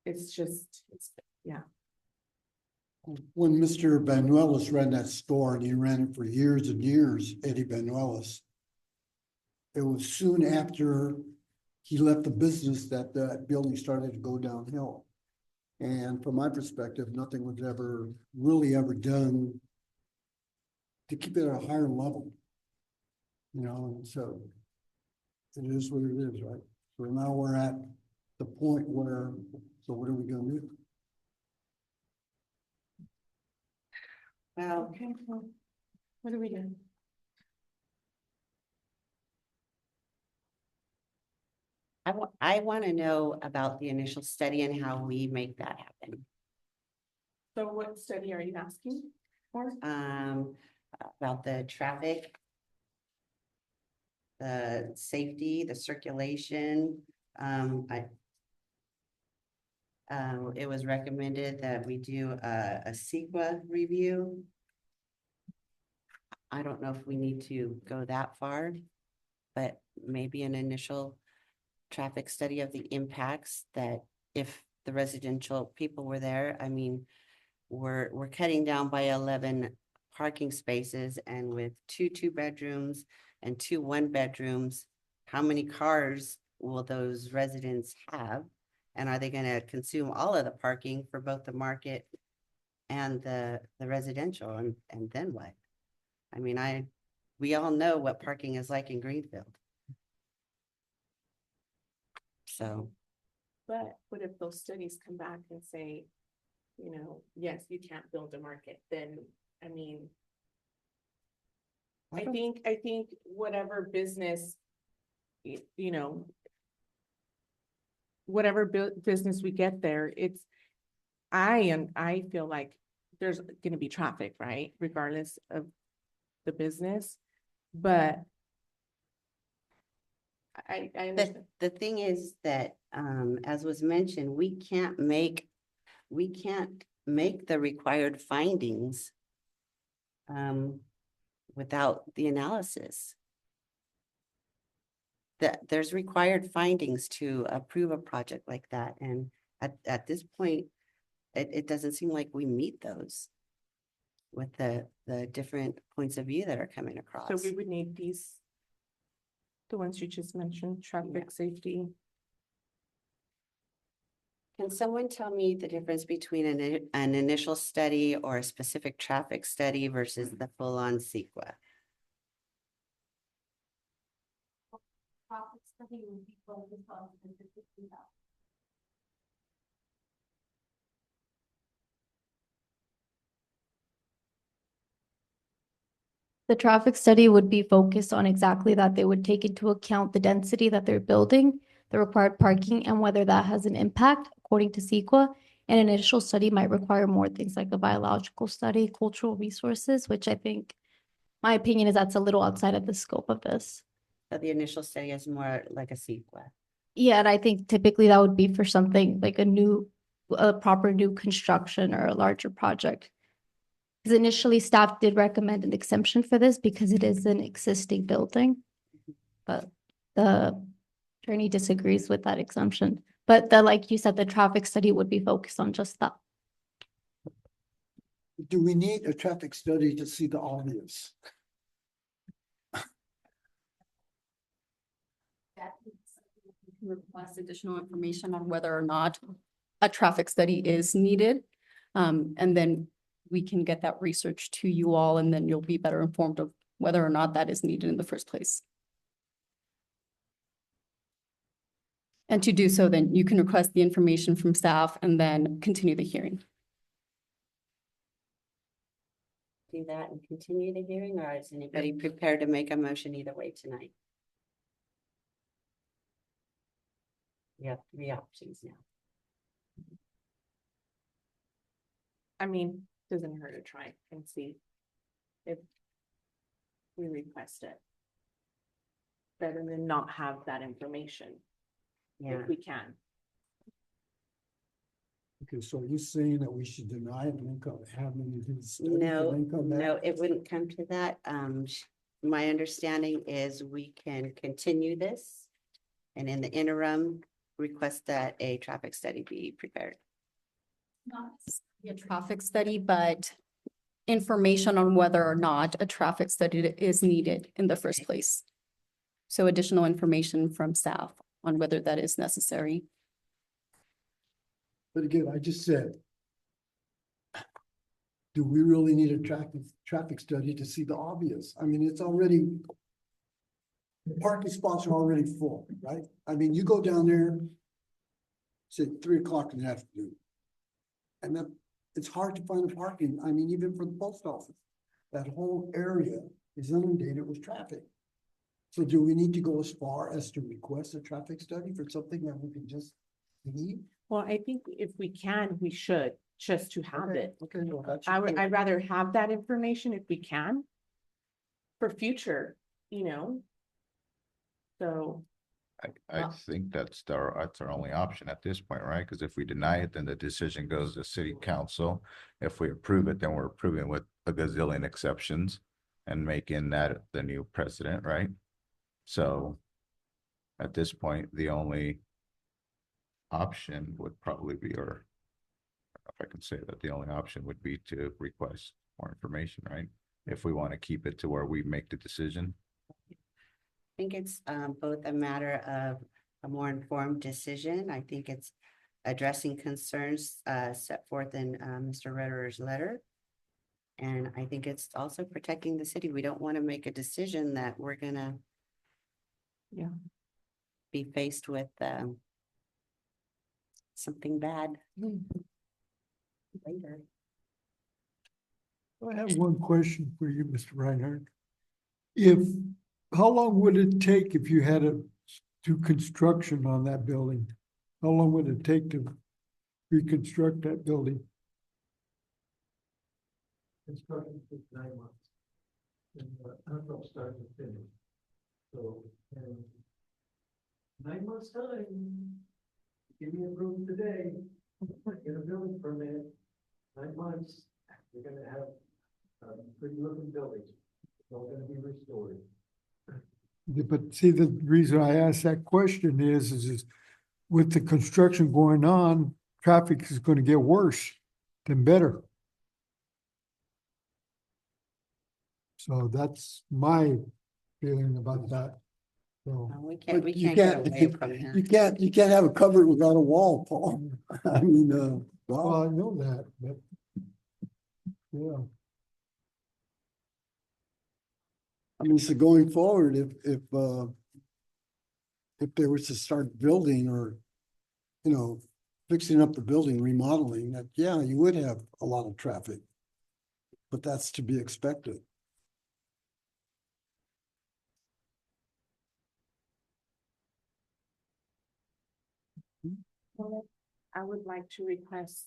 it's yeah. When Mr. Banuelos ran that store, and he ran it for years and years, Eddie Banuelos, it was soon after he left the business that that building started to go downhill. And from my perspective, nothing was ever done to keep it at a higher level. And so it is what it is, right? So now we're at the point where, so what are we gonna do? Well, Okay, well, what are we doing? I want to know about the initial study and how we make that happen. So what study are you asking for? About the traffic, the safety, the circulation. It was recommended that we do a CEQA review. I don't know if we need to go that far, but maybe an initial traffic study of the impacts that if the residential people were there. I mean, we're cutting down by 11 parking spaces, and with two bedrooms and 2 1-bedrooms, how many cars will those residents have? And are they going to consume all of the parking for both the market and the residential? And then what? I mean, we all know what parking is like in Greenfield. So. But what if those studies come back and say, yes, you can't build a market, then, I mean, I think whatever business, whatever business we get there, I feel like there's gonna be traffic, right? Regardless of the business, but I understand. The thing is that, as was mentioned, we can't make the required findings without the analysis. There's required findings to approve a project like that. And at this point, it doesn't seem like we meet those with the different points of view that are coming across. So we would need the ones you just mentioned, traffic safety. Can someone tell me the difference between an initial study or a specific traffic study versus the full-on CEQA? Traffic study would be focused on specific data. The traffic study would be focused on exactly that. They would take into account the density that they're building, the required parking, and whether that has an impact according to CEQA. An initial study might require more things like a biological study, cultural resources, which I think, my opinion is that's a little outside of the scope of this. So the initial study is more like a CEQA. Yeah, and I think typically that would be for something like a proper new construction or a larger project. Because initially staff did recommend an exemption for this because it is an existing building. But the attorney disagrees with that exemption. But like you said, the traffic study would be focused on just that. Do we need a traffic study to see the obvious? Request additional information on whether or not a traffic study is needed. And then we can get that research to you all, and then you'll be better informed of whether or not that is needed in the first place. And to do so, then you can request the information from staff and then continue the hearing. Do that and continue the hearing, or is anybody prepared to make a motion either way tonight? We have three options now. I mean, doesn't hurt to try and see if we request it. Better than not have that information, Yeah, if we can. Okay, so you're saying that we should deny it and then come, have them do the study and no, then come back? no, it wouldn't come to that. My understanding is we can continue this. And in the interim, request that a traffic study be prepared. Not a traffic study, but information on whether or not a traffic study is needed in the first place. So additional information from staff on whether that is necessary. But again, I just said, do we really need a traffic study to see the obvious? I mean, it's already, the parking spots are already full, right? I mean, you go down there, say 3 o'clock in the afternoon. And then it's hard to find the parking. I mean, even for the post office, that whole area is inundated with traffic. So do we need to go as far as to request a traffic study for something that we can just see? Well, I think if we can, we should, just to have Okay, it. okay, well, that's. I'd rather have that information if we can. For future, you know? So, I think that's our only option at this point, right? Because if we deny it, then the decision goes to city council. If we approve it, then we're approving with a gazillion exceptions and making that the new precedent, right? So at this point, the only option would probably be, or if I can say that, the only option would be to request more information, right? If we want to keep it to where we make the decision. I think it's both a matter of a more informed decision. I think it's addressing concerns set forth in Mr. Retterer's letter. And I think it's also protecting the city. We don't want to make a decision that we're gonna be faced with something bad later. I have one question for you, Mr. Reinhardt. How long would it take if you had to do construction on that building? How long would it take to reconstruct that building? Construction takes 9 months. And from start to finish. So, 9 months time, give me a room today, get a building permit, 9 months, you're gonna have pretty looking buildings. It's all gonna be restored. But see, the reason I asked that question is with the construction going on, traffic is gonna get worse than better. So that's my feeling about that. So, We But can't you get can't, away from that. you can't have a cupboard without a wall, Paul. I mean, well, well, I know that, but yeah. I mean, so going forward, if they were to start building or, fixing up the building, remodeling, that, yeah, you would have a lot of traffic. But that's to be expected. well, I would like to request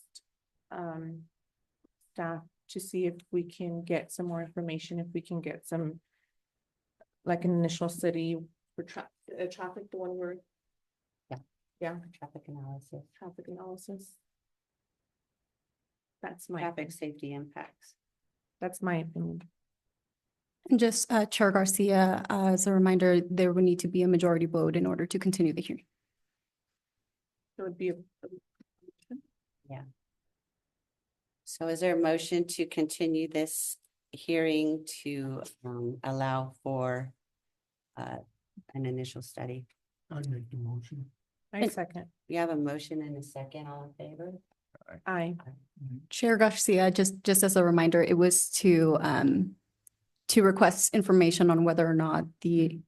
staff to see if we can get some more information, if we can get some like an initial study for traffic, the one where. Yeah. Yeah, Traffic analysis, traffic analysis. That's my, traffic safety impacts. that's my opinion. And just Chair Garcia, as a reminder, there would need to be a majority vote in order to continue the hearing. It would be So is there a motion to continue this hearing to allow for an initial study? I make the motion. I second. We have a motion and a second, all in favor? Aye. Chair Garcia, just as a reminder, it was to request information on whether or not the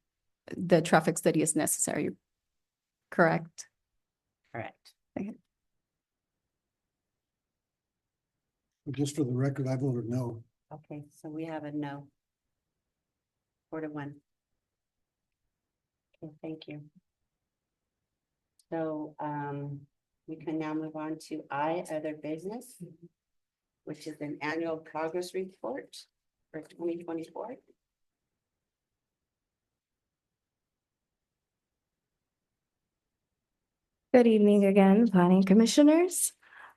traffic study is necessary. Correct? Correct. Just for the record, I voted no. Okay, so we have a no. 4-1. Okay, thank you. So, we can now move on to other business, which is an annual progress report for 2024. Good evening again, planning commissioners.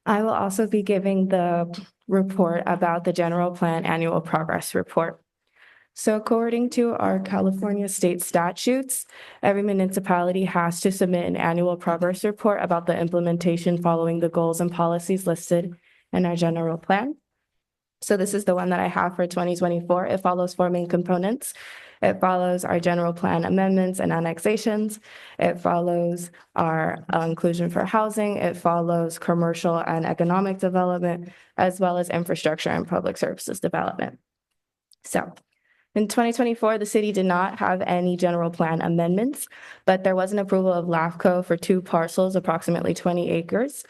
I will also be giving the report about the general plan annual progress report. So according to our California state statutes, every municipality has to submit an annual progress report about the implementation following the goals and policies listed in our general plan. So this is the one that I have for 2024. It follows 4 main components. It follows our general plan amendments and annexations. It follows our inclusion for housing. It follows commercial and economic development, as well as infrastructure and public services development. So in 2024, the city did not have any general plan amendments, but there was an approval of LAFCO for 2 parcels, approximately 20 acres.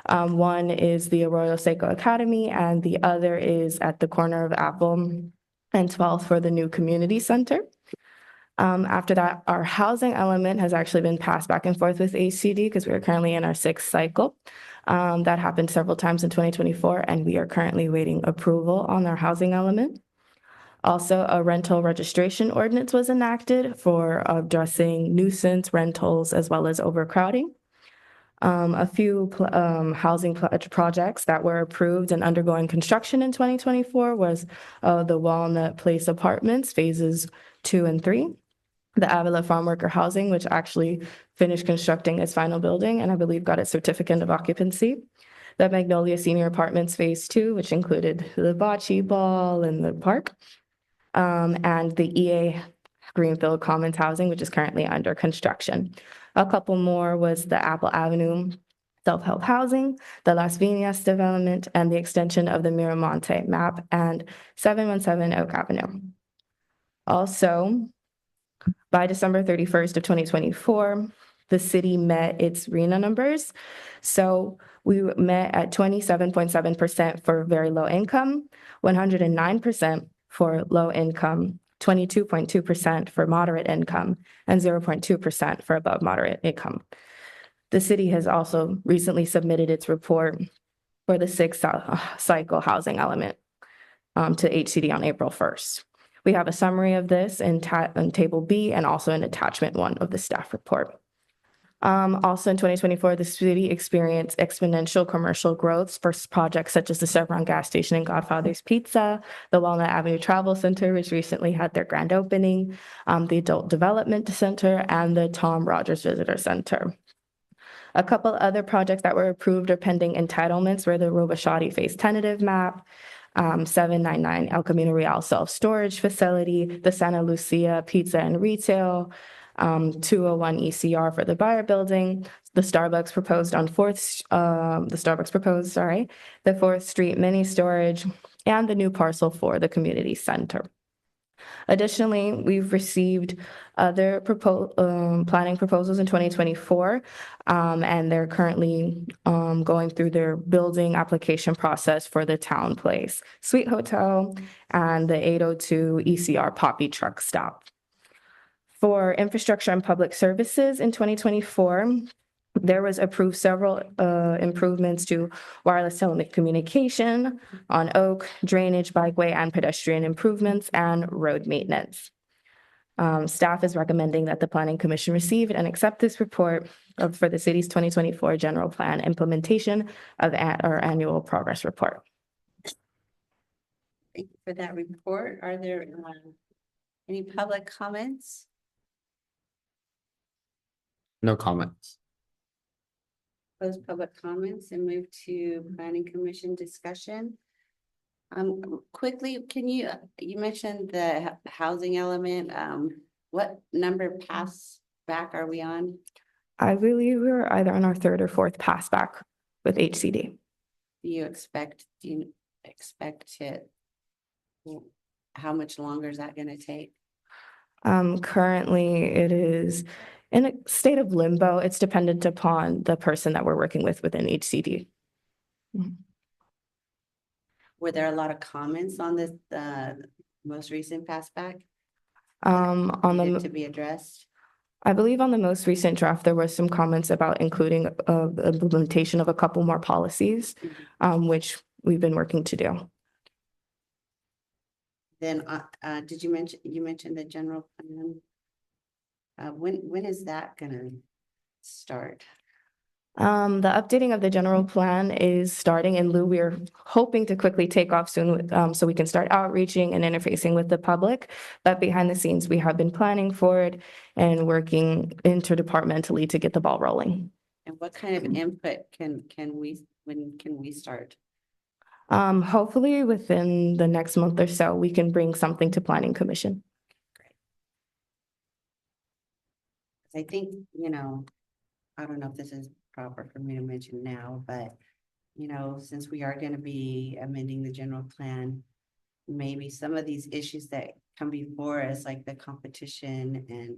One is the Arroyo Seco Academy, and the other is at the corner of Apple and 12th for the new community center. After that, our housing element has actually been passed back and forth with HCD because we are currently in our 6th cycle. That happened several times in 2024, and we are currently waiting approval on our housing element. Also, a rental registration ordinance was enacted for addressing nuisance rentals as well as overcrowding. A few housing projects that were approved and undergoing construction in 2024 was the Walnut Place Apartments, phases 2 and 3. The Avila Farm Worker Housing, which actually finished constructing its final building and I believe got its certificate of occupancy. The Magnolia Senior Apartments, phase 2, which included the bocce ball and the park. And the EA Greenfield Commons Housing, which is currently under construction. A couple more was the Apple Avenue Self-Help Housing, the Las Viñas development, and the extension of the Miramonte map and 717 Oak Avenue. Also, by December 31st of 2024, the city met its RHNA numbers. So we met at 27.7% for very low income, 109% for low income, 22.2% for moderate income, and 0.2% for above moderate income. The city has also recently submitted its report for the 6th cycle housing element to HCD on April 1st. We have a summary of this in Table B and also in Attachment 1 of the staff report. Also in 2024, the city experienced exponential commercial growth for projects such as the Chevron gas station and Godfather's Pizza, the Walnut Avenue Travel Center, which recently had their grand opening, the Adult Development Center, and the Tom Rogers Visitor Center. A couple other projects that were approved or pending entitlements were the Robichaudi Phase Tentative Map, 799 El Camino Real Self-Storage Facility, the Santa Lucia Pizza and Retail, 201 ECR for the Bayer Building, the Starbucks proposed, the 4th Street Mini Storage, and the new parcel for the community center. Additionally, we've received other planning proposals in 2024, and they're currently going through their building application process for the Town Place Suite Hotel and the 802 ECR Poppy Truck Stop. For infrastructure and public services in 2024, there was approved several improvements to wireless telecommunication on Oak, drainage, bikeway, and pedestrian improvements, and road maintenance. Staff is recommending that the Planning Commission receive and accept this report for the city's 2024 general plan implementation of our annual progress report. Thank you for that report. Are there any public comments? No comments. Close public comments and move to planning commission discussion. Quickly, you mentioned the housing element, what number pass back are we on? I believe we're either on our 3rd or 4th pass back with HCD. Do you expect it? How much longer is that gonna take? Currently it is in a state of limbo. It's dependent upon the person that we're working with within HCD. Were there a lot of comments on this, most recent pass back? On Needed the, to be addressed? I believe on the most recent draft, there were some comments about including the implementation of a couple more policies, which we've been working to do. Then, did you mention the general plan? When is that gonna start? The updating of the general plan is starting, and Lou, we're hoping to quickly take off soon, so we can start outreaching and interfacing with the public. But behind the scenes, we have been planning for it and working interdepartmentally to get the ball rolling. And what kind of input when can we start? Hopefully within the next month or so, we can bring something to Planning Commission. I think, I don't know if this is proper for me to mention now, but, since we are gonna be amending the general plan, maybe some of these issues that come before us, like the competition and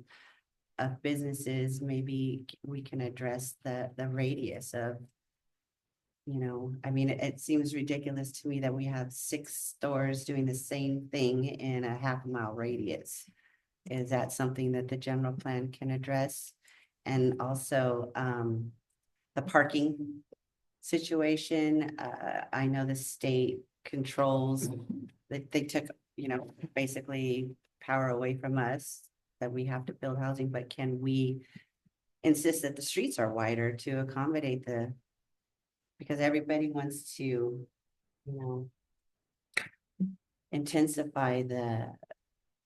of businesses, maybe we can address the radius of, I mean, it seems ridiculous to me that we have 6 stores doing the same thing in a half-mile radius. Is that something that the general plan can address? And also, the parking situation, I know the state controls, they took, basically power away from us, that we have to build housing, but can we insist that the streets are wider to accommodate because everybody wants to, intensify the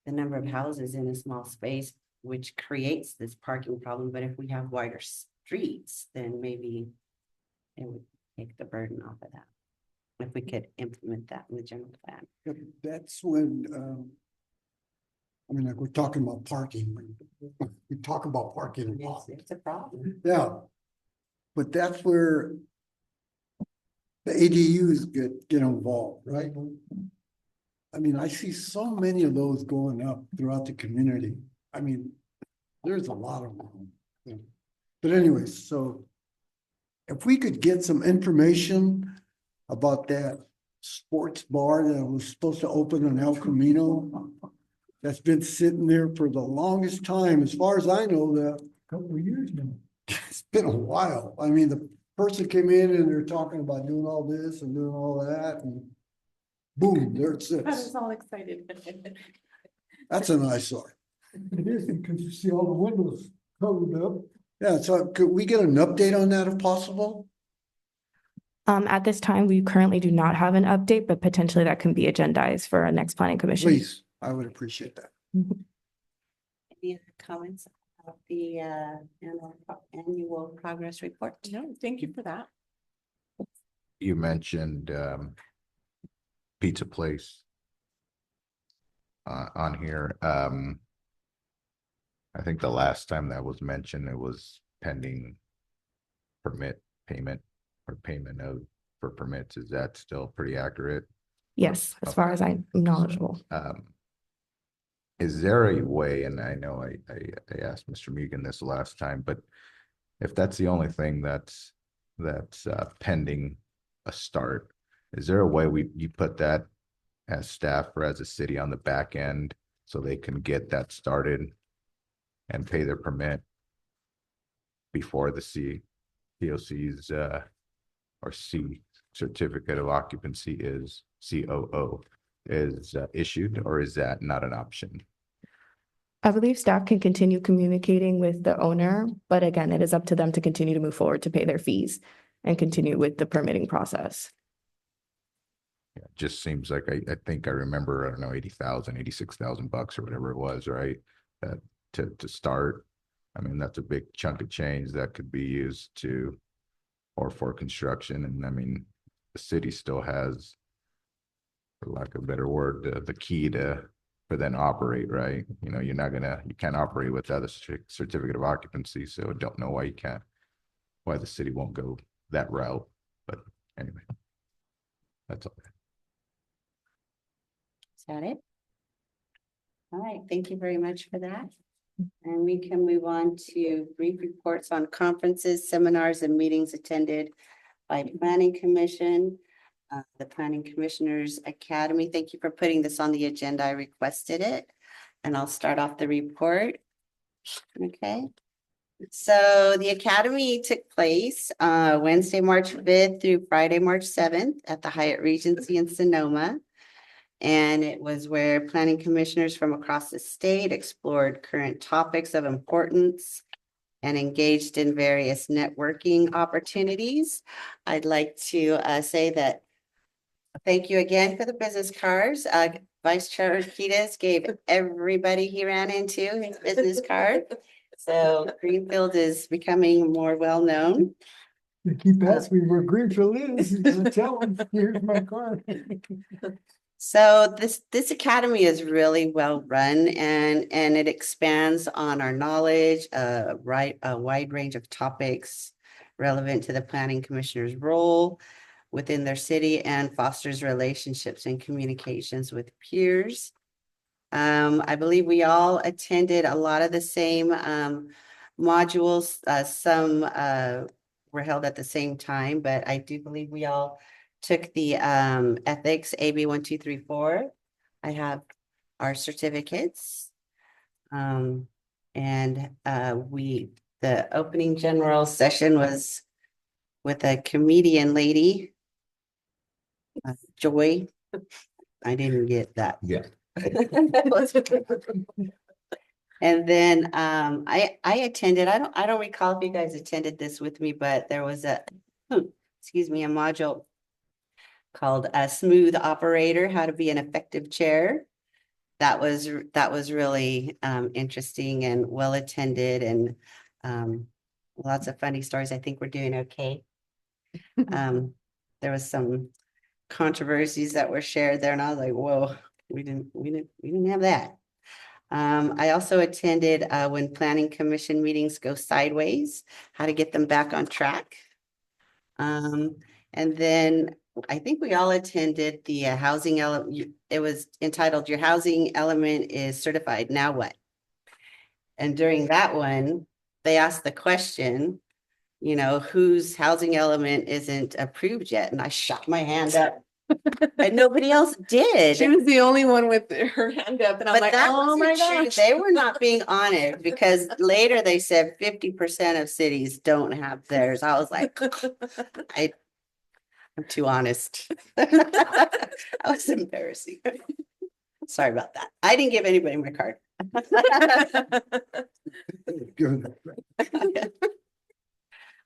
number of houses in a small space, which creates this parking problem. But if we have wider streets, then maybe it would take the burden off of that. If we could implement that in the general plan. Yep, that's when, like we're talking about parking. We talk about parking a lot. It's a problem. Yeah. But that's where the ADUs get involved, right? I mean, I see so many of those going up throughout the community. I mean, there's a lot of them. But anyways, so if we could get some information about that sports bar that was supposed to open in El Camino, that's been sitting there for the longest time, as far as I know, Couple of years now. it's been a while. I mean, the person came in and they're talking about doing all this and doing all that, and boom, there it I was sits. all excited. That's an eyesore. It is because you see all the windows covered up. Yeah, so could we get an update on that if possible? At this time, we currently do not have an update, but potentially that can be agendized for our next Planning Commission. Please, I would appreciate that. Any other comments about the annual progress report? No, thank you for that. You mentioned pizza place on here. I think the last time that was mentioned, it was pending permit payment or payment for permits. Is that still pretty accurate? Yes, as far as I'm knowledgeable. Is there a way, and I know I asked Mr. Megan this last time, but if that's the only thing that's pending a start, is there a way you put that as staff or as a city on the back end so they can get that started and pay their permit before the COC's or C certificate of occupancy is COO is issued, or is that not an option? I believe staff can continue communicating with the owner, but again, it is up to them to continue to move forward to pay their fees and continue with the permitting process. Yeah, it just seems like I think I remember, I don't know, $86,000 or whatever it was, right? That to start. I mean, that's a big chunk of change that could be used for construction. And I mean, the city still has, for lack of a better word, the key for then operate, right? You can't operate without a certificate of occupancy. So I don't know why the city won't go that route. But anyway, that's all. Is that it? All right, thank you very much for that. And we can move on to brief reports on conferences, seminars, and meetings attended by Planning Commission, the Planning Commissioners Academy. Thank you for putting this on the agenda. I requested it. And I'll start off the report. Okay. So the Academy took place Wednesday, March 5th through Friday, March 7th at the Hyatt Regency in Sonoma. And it was where planning commissioners from across the state explored current topics of importance and engaged in various networking opportunities. I'd like to say that thank you again for the business cards. Vice Chair Urquidez gave everybody he ran into his business card. So Greenfield is becoming more well-known. They keep asking me where Greenfield is. I tell them, here's my card. So this academy is really well run and it expands on our knowledge, a wide range of topics relevant to the planning commissioner's role within their city and fosters relationships and communications with peers. I believe we all attended a lot of the same modules. Some were held at the same time, but I do believe we all took the ethics AB 1234. I have our certificates. And the opening general session was with a comedian lady, Joy. I didn't get that. Yeah. And then I attended, I don't recall if you guys attended this with me, but there was a module called a Smooth Operator, How to Be an Effective Chair. That was really interesting and well attended and lots of funny stories. I think we're doing okay. There was some controversies that were shared there and I was like, whoa, we didn't have that. I also attended when planning commission meetings go sideways, how to get them back on track. And then I think we all attended the housing element. It was entitled Your Housing Element is Certified. Now what? And during that one, they asked the question, you know, whose housing element isn't approved yet? And I shot my hand up and nobody else did. She was the only one with her hand up and I'm But like, that oh my wasn't true. gosh. They were not being honest because later they said 50% of cities don't have theirs. I was like, I'm too honest. That was embarrassing. Sorry about that. I didn't give anybody my card. Good.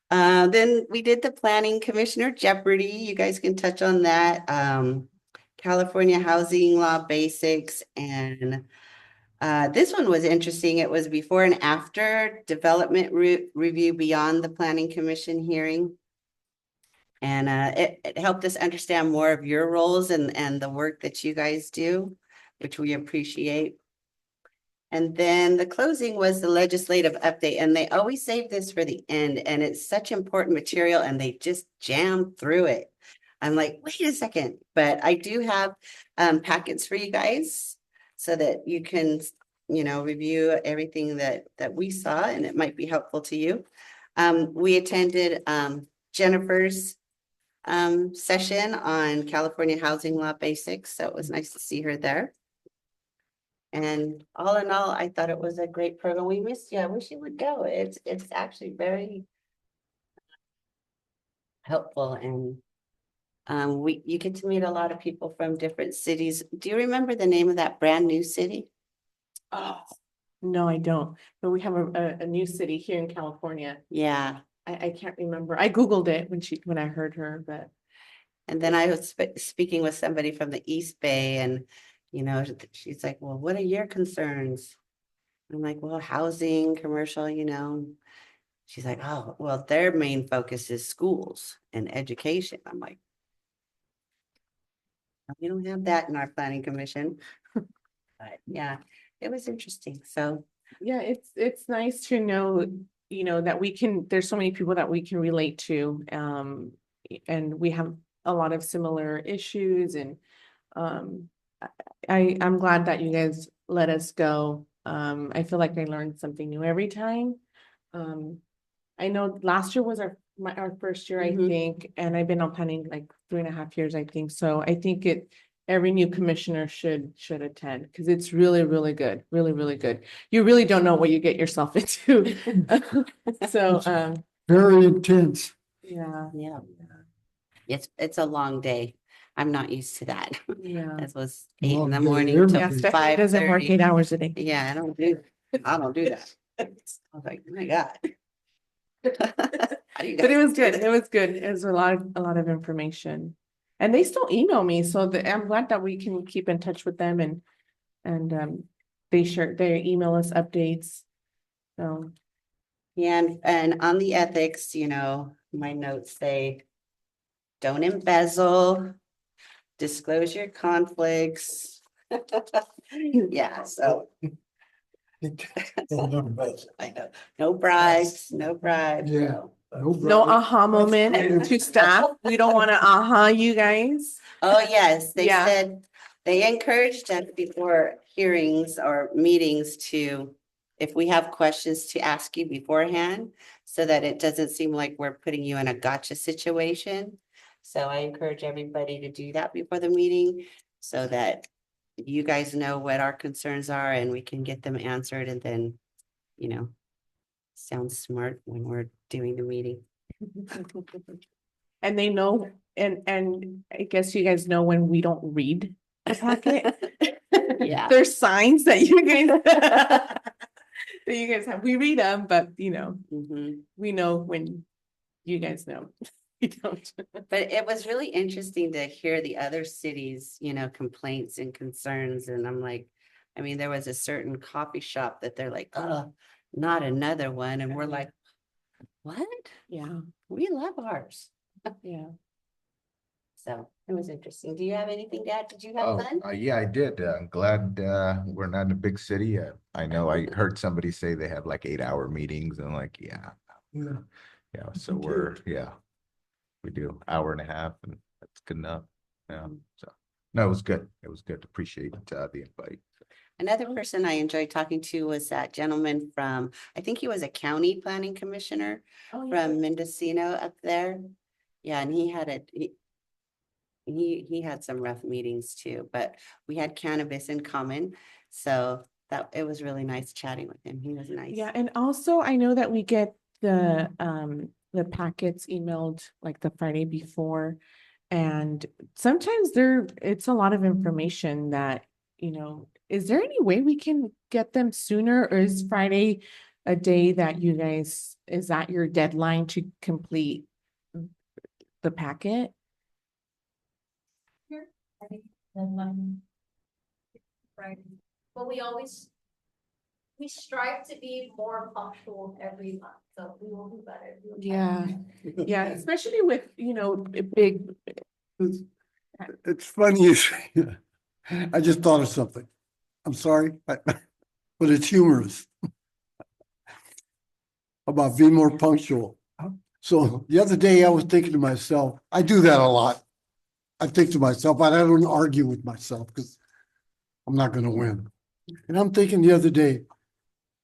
Then we did the planning commissioner Jeopardy. You guys can touch on that. California housing law basics. And this one was interesting. It was before and after development review beyond the planning commission hearing. And it helped us understand more of your roles and the work that you guys do, which we appreciate. And then the closing was the legislative update, and they always save this for the end, and it's such important material, and they just jammed through it. I'm like, wait a second, but I do have packets for you guys so that you can, you know, review everything that we saw, and it might be helpful to you. We attended Jennifer's session on California housing law basics, so it was nice to see her there. And all in all, I thought it was a great program. We missed you. I wish you would go. It's actually very helpful, and you get to meet a lot of people from different cities. Do you remember the name of that brand new city? Oh, no, I don't. But we have a new city here in California. Yeah. I can't remember. I Googled it when I heard her, but. And then I was speaking with somebody from the East Bay, and you know, she's like, well, what are your concerns? I'm like, well, housing, commercial, you know. She's like, oh, well, their main focus is schools and education. I'm like, we don't have that in our planning commission. But yeah, it was interesting. So Yeah, it's nice to know, you know, that there's so many people that we can relate to. And we have a lot of similar issues, and I'm glad that you guys let us go I feel like I learned something new every time. I know last year was our first year, I Mhm. think, and I've been on planning like 3.5 years, I think. So I think every new commissioner should attend because it's really, really good, really, really good. You really don't know what you get yourself into. So, Very intense. yeah, Yeah. It's a long day. I'm not used to that. yeah. That was 8 in Long the day morning every till Yeah, day. Stephanie doesn't work 5:30. 8 hours a day. Yeah, I don't do that. I was like, oh my God. How do you But it guys was do good. that? It was good. It was a lot of information. And they still email me, so I'm glad that we can keep in touch with them and they email us updates. So, Yeah, and on the ethics, my notes say, don't embezzle, disclose your conflicts. Yeah, so I know, no bribes, no bribes. Yeah. no aha moment to staff. We don't want to aha you guys. Oh, yes, they Yeah. said, they encouraged us before hearings or meetings to, if we have questions, to ask you beforehand, so that it doesn't seem like we're putting you in a gotcha situation. So I encourage everybody to do that before the meeting, so that you guys know what our concerns are and we can get them answered, and then, sound smart when we're doing the meeting. And they know, and I guess you guys know when we don't read the packet. Yeah. There's signs that you guys that you guys have. We read them, but Mhm. we know when you guys know. We don't. But it was really interesting to hear the other cities, complaints and concerns. And I'm like, there was a certain coffee shop that they're like, oh, not another one. And we're like, what? Yeah, We love ours. yeah. So it was interesting. Do you have anything to add? Did you have Oh, fun? yeah, I did. I'm glad we're not in a big city. I know I heard somebody say they have like 8-hour meetings and like, yeah, Yeah. yeah. So we do hour and a half and that's good enough. Yeah. So no, it was good. It was good. Appreciate the invite. Another person I enjoyed talking to was that gentleman from, I think he was a county planning commissioner from Mendocino up there. Yeah, and he had some rough meetings too, but we had cannabis in common. So it was really nice chatting with him. He was nice. Yeah, and also I know that we get the packets emailed like the Friday before. And sometimes it's a lot of information that, is there any way we can get them sooner, or is Friday a day that is that your deadline to complete the packet? Right, but we strive to be more punctual every month, so we will do better. Yeah, yeah, especially with, big, It's funny you say that. I just thought of something. I'm sorry, but it's humorous. About being more punctual. So the other day I was thinking to myself, I do that a lot. I think to myself, but I don't argue with myself because I'm not gonna win. And I'm thinking the other day,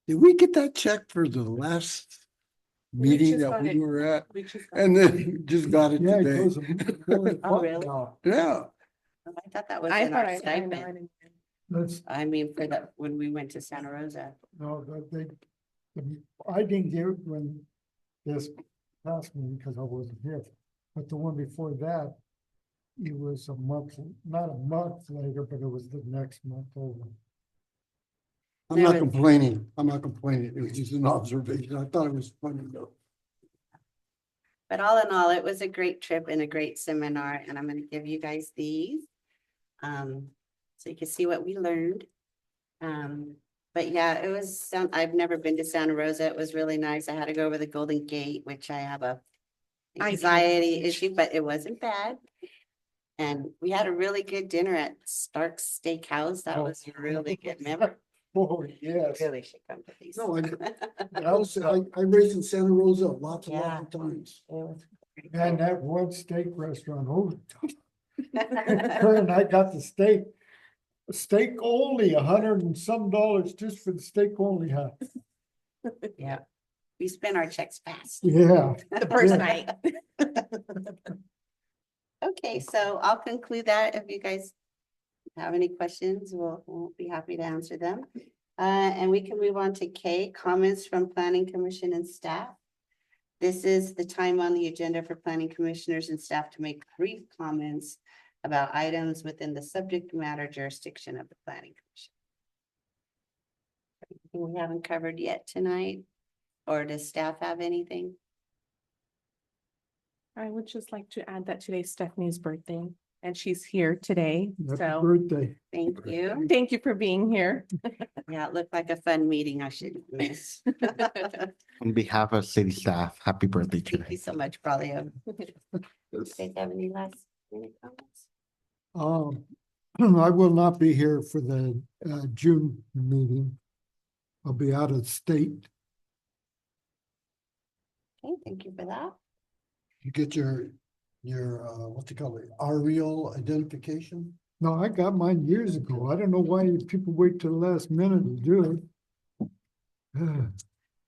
did we get that check for the last meeting just that got we it. were at? we just. And then just got it Yeah, it today. goes. Oh, really? Yeah, I thought that was I in thought our I know, stipend. I didn't- That's, For when we went to Santa Rosa. no, I didn't get it when this past meeting because I wasn't here, but the one before that, it was a month, not a month later, but it was the next month over. I'm not complaining. I'm not complaining. It was just an observation. I thought it was funny though. But all in all, it was a great trip and a great seminar, and I'm gonna give you guys these. So you can see what we learned. But yeah, I've never been to Santa Rosa. It was really nice. I had to go over the Golden Gate, which I have a I can't anxiety imagine. issue, but it wasn't bad. And we had a really good dinner at Stark's Steakhouse. That was really good. Remember? Oh, yes. Really should come to these. No, I raced in Santa Rosa lots of times. It was And that one steak restaurant, oh. Her and I got the steak. steak only, $100 and some just for the steak only, huh? Yeah. We spend our checks fast. Yeah. The first Yeah. night. Okay, so I'll conclude that. If you guys have any questions, we'll be happy to answer them. And we can move on to K, comments from planning commission and staff. This is the time on the agenda for planning commissioners and staff to make brief comments about items within the subject matter jurisdiction of the planning commission. Anything we haven't covered yet tonight? Or does staff have anything? I would just like to add that today's Stephanie's birthday and she's here today. Happy So birthday. Thank you. thank you for being here. Yeah, it looked like a fun meeting I shouldn't miss. On behalf of city staff, happy birthday to Thank you so much, Braulio. You guys have any last minute comments? I will not be here for the June meeting. I'll be out of state. Okay, thank you for that. You get your, what they call it, aerial identification? No, I got mine years ago. I don't know why people wait till the last minute to do it.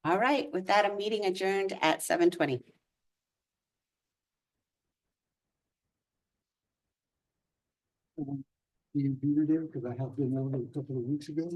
All right, with that, a meeting adjourned at 7:20. You be there, because I have been over a couple of weeks ago.